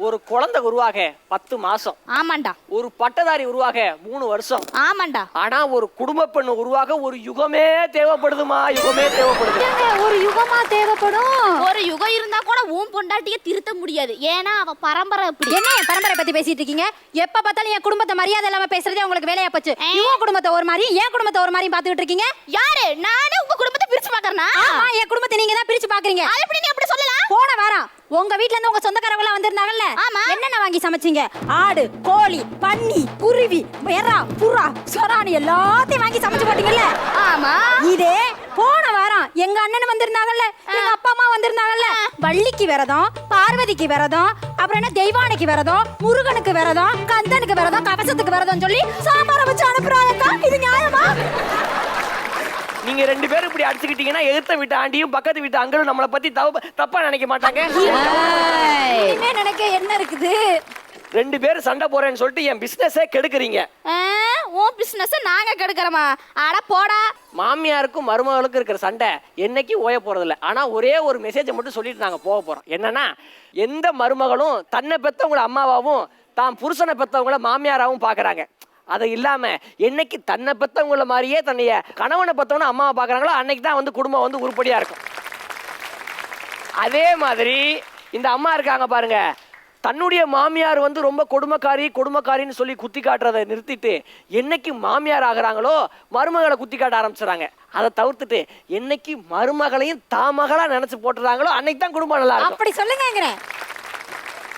ஒரு குழந்தை உருவாக 10 மாசம். ஆமாண்டா. ஒரு பட்டதாரி உருவாக 3 வருஷம். ஆமாண்டா. ஆனா ஒரு குடும்ப பெண் உருவாக ஒரு யுகமே தேவைப்படுதுமா, யுகமே தேவைப்படுது. ஒரு யுகமா தேவைப்படும். ஒரு யுகம் இருந்தா கூட உன் பொண்டாட்டிய திருத்த முடியாது. ஏன்னா அவ பரம்பரை. என்ன பரம்பரை பத்தி பேசிட்டு இருக்கீங்க? எப்ப பார்த்தாலும் என் குடும்பத்தை மரியாதை இல்லாம பேசுறதே உங்களுக்கு வேலையா போச்சு. இவன் குடும்பத்தை ஒரு மாதிரி, என் குடும்பத்தை ஒரு மாதிரி பாத்துக்கிட்டு இருக்கீங்க. யாரு? நானே உங்க குடும்பத்தை பிரிச்சு பாக்குறேனா? ஆமா, என் குடும்பத்தை நீங்க தான் பிரிச்சு பாக்குறீங்க. அது எப்படி நீ அப்படி சொல்லலாம்? போன வாரம் உங்க வீட்ல இருந்து உங்க சொந்தக்காரங்க எல்லாம் வந்திருந்தாங்கல்ல? ஆமா. என்னென்ன வாங்கி சமைச்சீங்க? ஆடு, கோழி, பன்னி, குருவி, மெரா, புறா, சொரானி எல்லாத்தையும் வாங்கி சமைச்சு போட்டீங்கல்ல? ஆமா. இதே போன வாரம் எங்க அண்ணன் வந்திருந்தாங்கல்ல, எங்க அப்பா அம்மா வந்திருந்தாங்கல்ல, வள்ளிக்கு விரதம், பார்வதிக்கு விரதம், அப்புறம் என்ன தெய்வானைக்கு விரதம், முருகனுக்கு விரதம், கந்தனுக்கு விரதம், கவசத்துக்கு விரதம் சொல்லி சாம்பார வச்சு அனுப்புறாங்கக்கா. இது நியாயமா? நீங்க 2 பேரும் இப்படி அடிச்சுக்கிட்டீங்கன்னா எதிர்த்த வீட்டு ஆண்டியும் பக்கத்து வீட்டு அங்களும் நம்மளை பத்தி தப்பா நினைக்க மாட்டாங்க. இனிமே நினைக்க என்ன இருக்குது? 2 பேரும் சண்டை போறேன்னு சொல்லிட்டு என் பிசினஸே கெடுக்குறீங்க. உன் பிசினஸ் நாங்க கெடுக்கிறோமா? அட போடா. மாமியாருக்கும் மருமகளுக்கும் இருக்கிற சண்டை என்னைக்கு ஓய போறதில்ல. ஆனா ஒரே ஒரு மெசேஜை மட்டும் சொல்லிட்டு நாங்க போக போறோம். என்னன்னா, எந்த மருமகளும் தன்னை பெத்தவங்கள அம்மாவாவும் தான் புருஷனை பெத்தவங்கள மாமியாராவும் பாக்குறாங்க. அது இல்லாம என்னைக்கு தன்னை பெத்தவங்கள மாதிரியே தன்னைய கணவனை பெத்தவன அம்மாவை பாக்குறாங்களோ அன்னைக்கு தான் வந்து குடும்பம் வந்து உருப்படியா இருக்கும். அதே மாதிரி இந்த அம்மா இருக்காங்க பாருங்க, தன்னுடைய மாமியார் வந்து ரொம்ப கொடுமைக்காரின்னு சொல்லி குத்தி காட்டுறதை நிறுத்திட்டு என்னைக்கு மாமியார் ஆகுறாங்களோ மருமகளை குத்தி காட்ட ஆரம்பிச்சுறாங்க. அதை தவிர்த்துட்டு என்னைக்கு மருமகளையும் தாமகளா நினைச்சு போட்டுறாங்களோ அன்னைக்கு தான் குடும்பம் நல்லா இருக்கும். அப்படி சொல்லுங்க.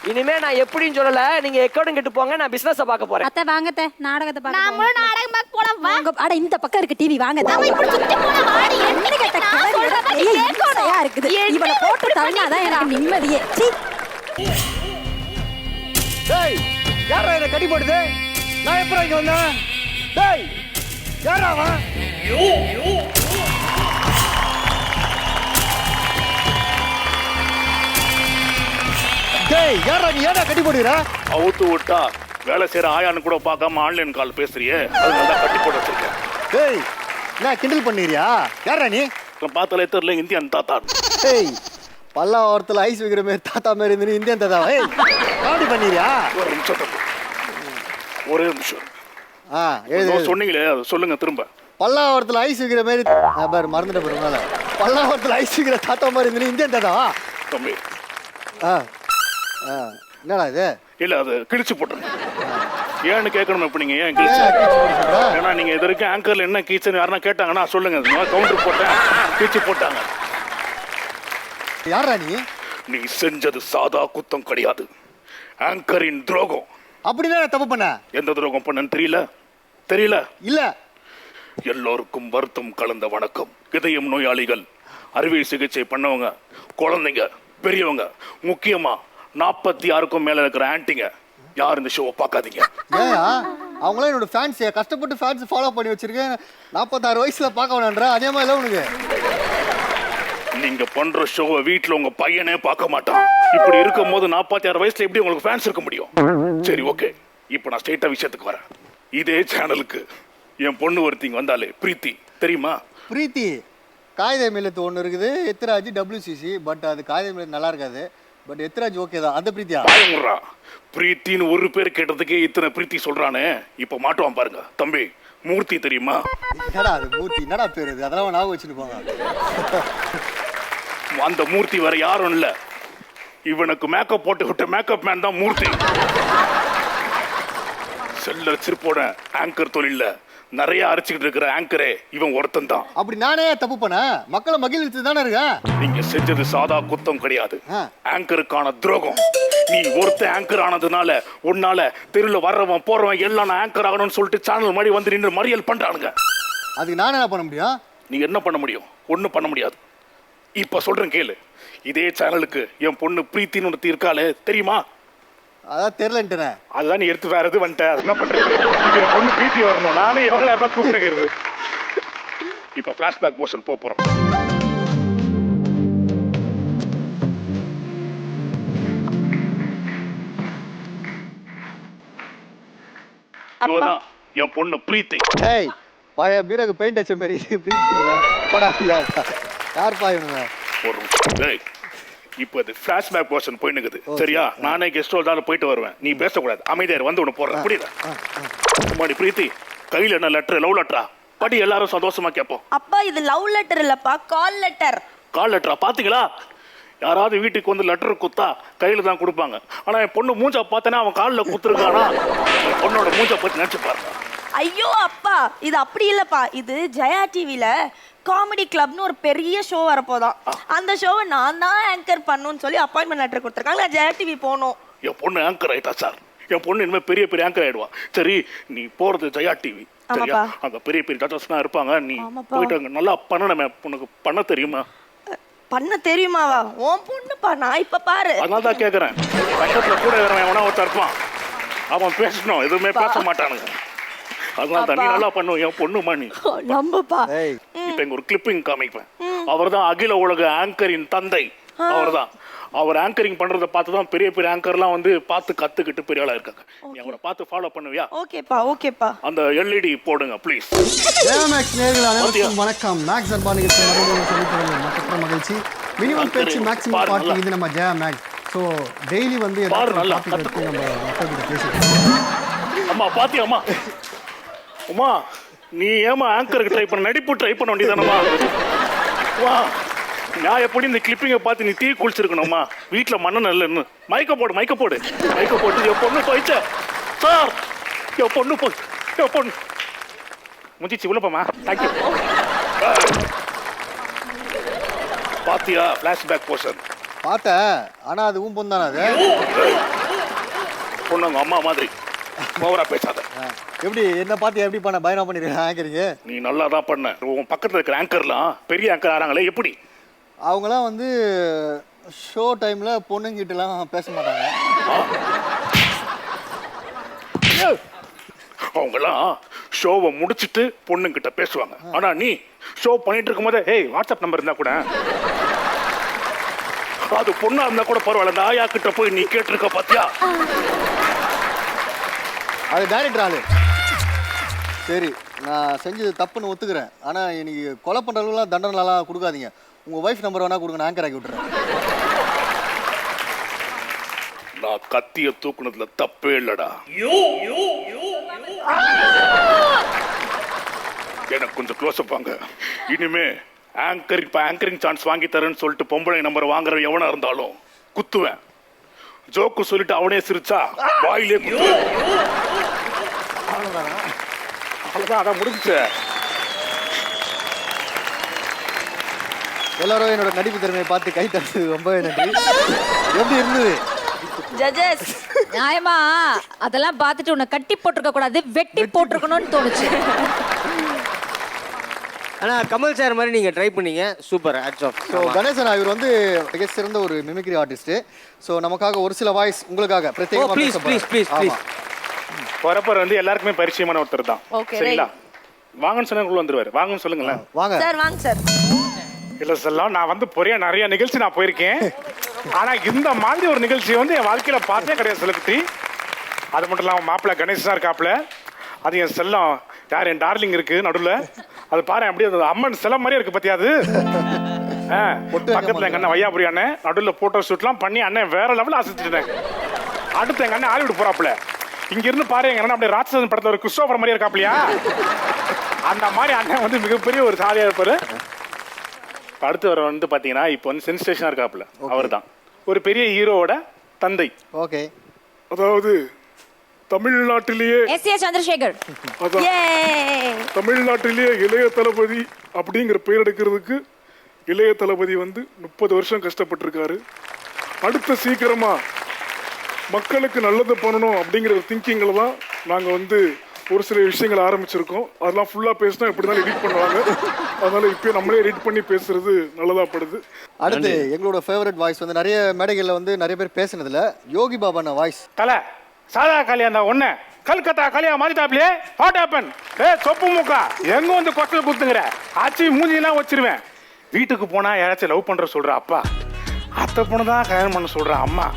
இனிமே நான் எப்படின்னு சொல்லல, நீங்க எக்கோடும் கெட்டு போங்க, நான் பிசினஸ் பார்க்க போறேன். அத்தை வாங்கத்தை நாடகத்தை பார்க்க. நாமளும் நாடகம் பார்க்க போலாம் வா. அட இந்த பக்கம் இருக்கு டிவி, வாங்க. நாம இப்படி சுத்தி போலாம் வாடி. என்ன கேட்ட கேட்கணும் இருக்குது. இவளை போட்டு தள்ளினாதான் எனக்கு நிம்மதியே. டேய் யாரா இத கட்டி போடுது? நான் எப்பற இங்க வந்தேன்? டேய் யாரா அவன்? டேய் யாரா நீ ஏடா கட்டி போடுற? அவுத்து விட்டா வேலை செய்யற ஆயான்னு கூட பார்க்காம ஆன்லைன் கால் பேசுறியே, அது நல்லா கட்டி போட்டு வச்சிருக்கேன். டேய் என்ன கிண்டல் பண்ணிறியா? யாரா நீ? பார்த்தாலே தெரியல இந்தியன் தாத்தா. ஏய் பல்லாவரத்தில் ஐஸ் வைக்கிற மாதிரி தாத்தா மாதிரி இருந்து இந்தியன் தாத்தா. ஏய் காமெடி பண்ணிறியா? ஒரு நிமிஷம் தம்பி. ஒரே நிமிஷம். எழுது சொன்னீங்களே அதை சொல்லுங்க திரும்ப. பல்லாவரத்தில் ஐஸ் வைக்கிற மாதிரி பாரு மறந்துட்ட பாருங்க. பல்லாவரத்தில் ஐஸ் வைக்கிற தாத்தா மாதிரி இருந்து இந்தியன் தாத்தாவா? தம்பி என்னடா இது? இல்ல அது கிழிச்சு போட்டுருங்க. ஏன்னு கேட்கணும். இப்ப நீங்க ஏன் கிழிச்சு? ஏன்னா நீங்க இது வரைக்கும் ஆங்கர்ல என்ன கீச்சுன்னு யாருன்னா கேட்டாங்கன்னா சொல்லுங்க. கவுண்டர் போட்டேன் கீச்சு போட்டாங்க. யாரா நீ? நீ செஞ்சது சாதா குத்தம் கிடையாது, ஆங்கரின் துரோகம். அப்படின்னா தப்பு பண்ண? எந்த துரோகம் பண்ணன்னு தெரியல? இல்ல. எல்லோருக்கும் வருத்தம் கலந்த வணக்கம். இதயம் நோயாளிகள், அறுவை சிகிச்சை பண்ணவங்க, குழந்தைங்க, பெரியவங்க, முக்கியமா 46க்கும் மேல இருக்கிற ஆன்ட்டிங்க யார் இந்த ஷோவை பார்க்காதீங்க. ஏயா அவங்களாம் என்னோட ஃபேன்ஸ், கஷ்டப்பட்டு ஃபேன்ஸ் ஃபாலோ பண்ணி வச்சிருக்கேன். 46 வயசுல பார்க்க வேணான்ற அதே மாதிரி இல்லை உனக்கு. நீங்க பண்ற ஷோவை வீட்டுல உங்க பையனே பார்க்க மாட்டான். இப்படி இருக்கும் போது 46 வயசுல எப்படி உங்களுக்கு ஃபேன்ஸ் இருக்க முடியும்? சரி ஓகே, இப்போ நான் ஸ்ட்ரெயிட்டா விஷயத்துக்கு வரேன். இதே சேனலுக்கு என் பொண்ணு ஒருத்திங்க வந்தாலே பிரீத்தி, தெரியுமா? பிரீத்தி காகித மில்லத்து ஒன்று இருக்குது, எத்ராஜ் WCC. பட் அது காகித மில்லத்து நல்லா இருக்காது. பட் எத்ராஜ் ஓகே தான். அந்த பிரீத்தியா? பிரீத்தின்னு ஒரு பேர் கேட்டதுக்கே இத்தனை பிரீத்தி சொல்றானே, இப்போ மாட்டுவான் பாருங்க. தம்பி மூர்த்தி தெரியுமா? என்னடா அது மூர்த்தி? என்னடா பேர் அது? அதெல்லாம் ஞாபகம் வச்சுருப்பாங்க. அந்த மூர்த்தி வேற யாரும் இல்ல, இவனுக்கு மேக்கப் போட்டு விட்ட மேக்கப் மேன் தான் மூர்த்தி. செல்லர் சிரிப்போட ஆங்கர் தொழில நிறைய அரைச்சிக்கிட்டு இருக்கிற ஆங்கரே இவன் ஒருத்தன் தான். அப்படி நானே தப்பு பண்ண? மக்களை மகிழ்ச்சி தானே இருக்கேன். நீங்க செஞ்சது சாதா குத்தம் கிடையாது, ஆங்கருக்கான துரோகம். நீ ஒருத்த ஆங்கர் ஆனதுனால உன்னால தெருவில் வர்றவன் போறவன் எல்லாம் நான் ஆங்கர் ஆகணும்னு சொல்லிட்டு சேனல் மாதிரி வந்து நின்று மறியல் பண்றானுங்க. அதுக்கு நான் என்ன பண்ண முடியும்? நீ என்ன பண்ண முடியும்? ஒன்னும் பண்ண முடியாது. இப்ப சொல்றேன் கேளு. இதே சேனலுக்கு என் பொண்ணு பிரீத்தின்னு ஒருத்தி இருக்காளே, தெரியுமா? அதான் தெரியலன்ட்டேன். அதுதான் நீ எடுத்து வேற எது வந்துட்ட. என்ன பண்றது? பொண்ணு பிரீத்தி வரணும், நானே எவ்வளவு கூப்பிட்டுக்கிறது. இப்ப பிளாஷ்பேக் போர்ஷன் போறோம். என் பொண்ணு பிரீத்தி. ஏய் பழைய பீரகு பெயிண்ட் அடிச்ச மாதிரி யார் பாயுங்க? இப்போ இது ஃபிளாஷ்பேக் போர்ஷன் போயினுக்குது, சரியா? நானே கெஸ்ட் ஹவுஸ் தான் போயிட்டு வருவேன். நீ பேசக்கூடாது, அமைதியார் வந்து ஒன்று போடுறேன், புரியுதா? மாடி பிரீத்தி, கையில் என்ன லெட்டர்? லவ் லெட்டரா? படி, எல்லாரும் சந்தோஷமா கேட்போம். அப்பா இது லவ் லெட்டர் இல்லப்பா, கால் லெட்டர். கால் லெட்டரா? பாத்தீங்களா? யாராவது வீட்டுக்கு வந்து லெட்டர் குத்தா கையில தான் கொடுப்பாங்க. ஆனா என் பொண்ணு மூஞ்சா பார்த்தேன்னா அவன் காலில் குத்துருக்கானா? என் பொண்ணோட மூஞ்சா பத்தி நினைச்சு பாருங்க. ஐயோ அப்பா, இது அப்படி இல்லப்பா. இது ஜெயா டிவில காமெடி கிளப்னு ஒரு பெரிய ஷோ வரப்போதான். அந்த ஷோவை நான் தான் ஆங்கர் பண்ணணும்னு சொல்லி அப்பாயின்மெண்ட் லெட்டர் கொடுத்துருக்காங்க. நான் ஜெயா டிவி போகணும். என் பொண்ணு ஆங்கர் ஆயிட்டா சார். என் பொண்ணு இனிமேல் பெரிய பெரிய ஆங்கர் ஆயிடுவா. சரி, நீ போறது ஜெயா டிவி, சரியா? அங்க பெரிய பெரிய டாக்டர்ஸ்லாம் இருப்பாங்க. நீ போயிட்டு அங்க நல்லா பண்ணணுமே. உனக்கு பண்ண தெரியுமா? பண்ண தெரியுமாவா? உன் பொண்ணுப்பா, நான் இப்ப பாரு. அதனால தான் கேட்கறேன். பக்கத்துல கூட எவனா ஒருத்தர் இருப்பான், அவன் பேசணும், எதுவுமே பேச மாட்டானுங்க. அதனால தான் நீ நல்லா பண்ணுவோம். என் பொண்ணுமா நீ நம்பப்பா. இப்ப இங்க ஒரு கிளிப்பிங் காமிப்பேன். அவர் தான் அகில உலக ஆங்கரின் தந்தை. அவர் தான். அவர் ஆங்கரிங் பண்றத பார்த்து தான் பெரிய பெரிய ஆங்கர்லாம் வந்து பார்த்து கத்துக்கிட்டு பெரிய ஆளா இருக்காங்க. நீ அவரை பார்த்து ஃபாலோ பண்ணுவியா? ஓகேப்பா, ஓகேப்பா. அந்த LED போடுங்க ப்ளீஸ். ஜெயமேக்ஸ் நேயர்கள் அனைவருக்கும் வணக்கம். மேக்ஸ் அர்பா நிகழ்ச்சி மறுபடியும் சந்திப்பதில் மற்ற மகிழ்ச்சி. மினிமம் பேச்சு மேக்ஸிமம் பார்ட்டி. இது நம்ம ஜெயமேக்ஸ். ஸோ டெய்லி வந்து டாபிக் எடுத்து நம்ம மக்கள்கிட்ட பேசிட்டு. அம்மா பாத்தியா? அம்மா அம்மா நீ ஏமா ஆங்கருக்கு ட்ரை பண்ண? நடிப்பு ட்ரை பண்ண வேண்டியதானம்மா? வா, நான் எப்படி இந்த கிளிப்பிங்கை பார்த்து நீ தீ குளிச்சிருக்கணும்மா. வீட்டில் மண்ணெண்ணெய் இல்லைன்னு மயக்க போடு, மயக்க போடு, மயக்க போட்டு என் பொண்ணு போயிடுச்ச சார். என் பொண்ணு போய், என் பொண்ணு முடிச்சு விழுப்பமா. தேங்க்யூ. பாத்தியா ஃபிளாஷ்பேக் போர்ஷன்? பார்த்தேன், ஆனால் அது பொண்ணு தானே. அது பொண்ணுங்க அம்மா மாதிரி ஓவரா பேசாத. எப்படி என்ன பார்த்து எப்படி பண்ண பயணம் பண்ணிருக்கேன் ஆங்கரிங்க? நீ நல்லா தான் பண்ண. உன் பக்கத்தில் இருக்கிற ஆங்கர்லாம் பெரிய ஆங்கர் ஆறாங்களே, எப்படி? அவங்களாம் வந்து ஷோ டைம்ல பொண்ணுங்கிட்டலாம் பேச மாட்டாங்க. அவங்கலாம் ஷோவை முடிச்சுட்டு பொண்ணுங்கிட்ட பேசுவாங்க. ஆனா நீ ஷோ பண்ணிட்டு இருக்கும் போதே ஏய் வாட்ஸ்அப் நம்பர் இருந்தா கூட, அது பொண்ணா இருந்தா கூட பரவாயில்ல, அந்த ஆயா கிட்ட போய் நீ கேட்டிருக்க பாத்தியா? அது டைரக்டர் ஆளு. சரி, நான் செஞ்சது தப்புன்னு ஒத்துக்கிறேன். ஆனால் இன்னைக்கு கொலை பண்ணுறவங்களாம் தண்டனைலாம் கொடுக்காதீங்க. உங்கள் ஒய்ஃப் நம்பர் வேணால் கொடுங்க, நான் ஆங்கர் ஆக்கி விட்டுறேன். நான் கத்திய தூக்குனதுல தப்பே இல்லடா. எனக்கு கொஞ்சம் க்ளோஸ் அப்பாங்க. இனிமே ஆங்கரிங் சான்ஸ் வாங்கி தரேன்னு சொல்லிட்டு பொம்பளை நம்பர் வாங்குற எவனா இருந்தாலும் குத்துவேன். ஜோக்கு சொல்லிட்டு அவனே சிரிச்சா வாயிலே குத்துவேன். அவ்வளோதான், அதான் முடிஞ்சு. எல்லாரும் என்னோட நடிப்பு திறமையை பார்த்து கை தட்டுறது ரொம்பவே நன்றி. எப்படி இருந்தது? ஜட்ஜஸ் நியாயமா அதெல்லாம் பார்த்துட்டு உன்னை கட்டி போட்டிருக்க கூடாது, வெட்டி போட்டிருக்கணும்னு தோணுச்சு. ஆனா கமல் சார் மாதிரி நீங்க ட்ரை பண்ணீங்க, super. Hats off. So Ganesan இவர் வந்து மிக சிறந்த ஒரு மிமிக்ரி ஆர்டிஸ்ட். ஸோ நமக்காக ஒரு சில வாய்ஸ் உங்களுக்காக பிரத்யேகமாக ப்ளீஸ் ப்ளீஸ் ப்ளீஸ் ப்ளீஸ். வரப்பர் வந்து எல்லாருக்குமே பரிச்சயமான ஒருத்தர் தான். Okay, சரிங்களா? வாங்கன்னு சொன்னா வந்துருவாரு. வாங்கன்னு சொல்லுங்களேன். வாங்க சார், வாங்க சார். இல்ல சொல்லலாம், நான் வந்து நிறைய நிகழ்ச்சி நான் போயிருக்கேன். ஆனா இந்த மாதிரி ஒரு நிகழ்ச்சியை வந்து என் வாழ்க்கையில பார்த்தே கிடையாது செலுத்தி. அது மட்டும் இல்லாம மாப்பிள்ள கணேஷ் சார் இருக்காப்புல, அது என் செல்லம் யார் என் டார்லிங் இருக்கு நடுவில். அது பாரு அப்படியே அம்மன் செல்லம் மாதிரியே இருக்கு பத்தியா? அது பக்கத்துல எங்க அண்ணன் வையாபுரி அண்ணன் நடுவில் போட்டோ ஷூட்லாம் பண்ணி அண்ணன் வேற லெவலில் ஆசிச்சுட்டேன். அடுத்து எங்க அண்ணன் ஹாலிவுட் போறாப்புல. இங்க இருந்து பாரு எங்க அண்ணன் அப்படியே ராட்சசன் படத்துல ஒரு கிறிஸ்டோபர் மாதிரியே இருக்காப்லையா? அந்த மாதிரி அண்ணன் வந்து மிகப்பெரிய ஒரு சாதியா இருப்பாரு. அடுத்து வர வந்து பாத்தீங்கன்னா இப்போ வந்து சென்சேஷனா இருக்காப்புல, அவர் தான் ஒரு பெரிய ஹீரோவோட தந்தை. ஓகே. அதாவது தமிழ்நாட்டிலேயே சந்திரசேகர், தமிழ்நாட்டிலேயே இளைய தளபதி அப்படிங்கிற பெயர் எடுக்கிறதுக்கு இளைய தளபதி வந்து 30 வருஷம் கஷ்டப்பட்டிருக்காரு. அடுத்த சீக்கிரமா மக்களுக்கு நல்லது பண்ணணும் அப்படிங்கிற திங்கிங்ல தான் நாங்கள் வந்து ஒரு சில விஷயங்கள் ஆரம்பிச்சிருக்கோம். அதெல்லாம் ஃபுல்லாக பேசினா எப்படி தான் எடிட் பண்ணுவாங்க. அதனால இப்போ நம்மளே எடிட் பண்ணி பேசுறது நல்லதா படுது. அடுத்து எங்களோட ஃபேவரட் வாய்ஸ் வந்து நிறைய மேடைகளில் வந்து நிறைய பேர் பேசினதுல யோகி பாபா வாய்ஸ். தலை சாதா காலியா அந்த ஒன்று கல்கத்தா காலியா மாத்திட்டாப்லையே வாட் ஹேப்பன்? சொப்பு மூக்கா எங்க வந்து கொட்டல் குத்துங்கிற ஆச்சி மூஞ்சிலாம் வச்சிருவேன். வீட்டுக்கு போனா யாராச்சும் லவ் பண்ற சொல்ற அப்பா, அத்தை பொண்ணு தான் கல்யாணம் பண்ண சொல்ற அம்மா,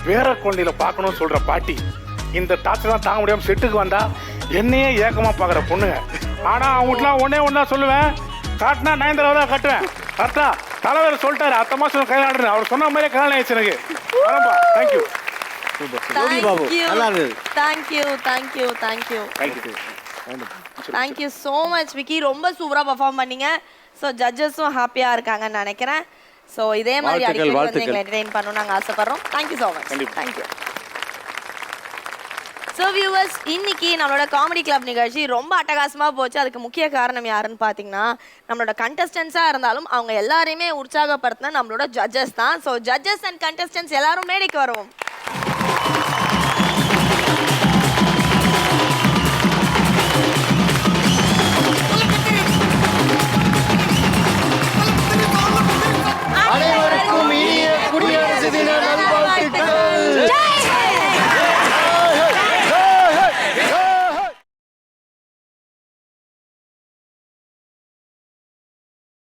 வேற குழந்தையில பார்க்கணும்னு சொல்ற பாட்டி, இந்த டாக்டர் தான் தாங்க முடியாம செட்டுக்கு வந்தா என்னையே ஏக்கமா பாக்குற பொண்ணுங்க. ஆனா அவங்களாம் ஒன்னே சொல்லுவேன், காட்டினா 9 தான் கட்டுவேன். கரெக்டா தலைவர் சொல்லிட்டாரு அடுத்த மாசம் கல்யாணம். அவர் சொன்ன மாதிரியே கல்யாணம் ஆயிடுச்சு எனக்கு. தேங்க்யூ. யோகி பாபு நல்லா இருந்தது. Thank you so much Vicky. ரொம்ப சூப்பராக பர்ஃபார்ம் பண்ணீங்க. ஸோ ஜட்ஜஸும் ஹாப்பியாக இருக்காங்கன்னு நினைக்கிறேன். ஸோ இதே மாதிரி அடிக்கடி வந்து எங்களை என்டர்டெயின் பண்ணணும்னு நாங்கள் ஆசைப்படுறோம். Thank you so much. Thank you. So viewers, இன்னைக்கு நம்மளோட காமெடி கிளப் நிகழ்ச்சி ரொம்ப அட்டகாசமாக போச்சு. அதுக்கு முக்கிய காரணம் யாருன்னு பார்த்தீங்கன்னா, நம்மளோட கண்டஸ்டன்ஸாக இருந்தாலும் அவங்க எல்லாரையுமே உற்சாகப்படுத்தினா நம்மளோட ஜட்ஜஸ் தான். ஸோ ஜட்ஜஸ் அண்ட் கண்டஸ்டன்ஸ் எல்லாரும் மேடைக்கு வருவோம்.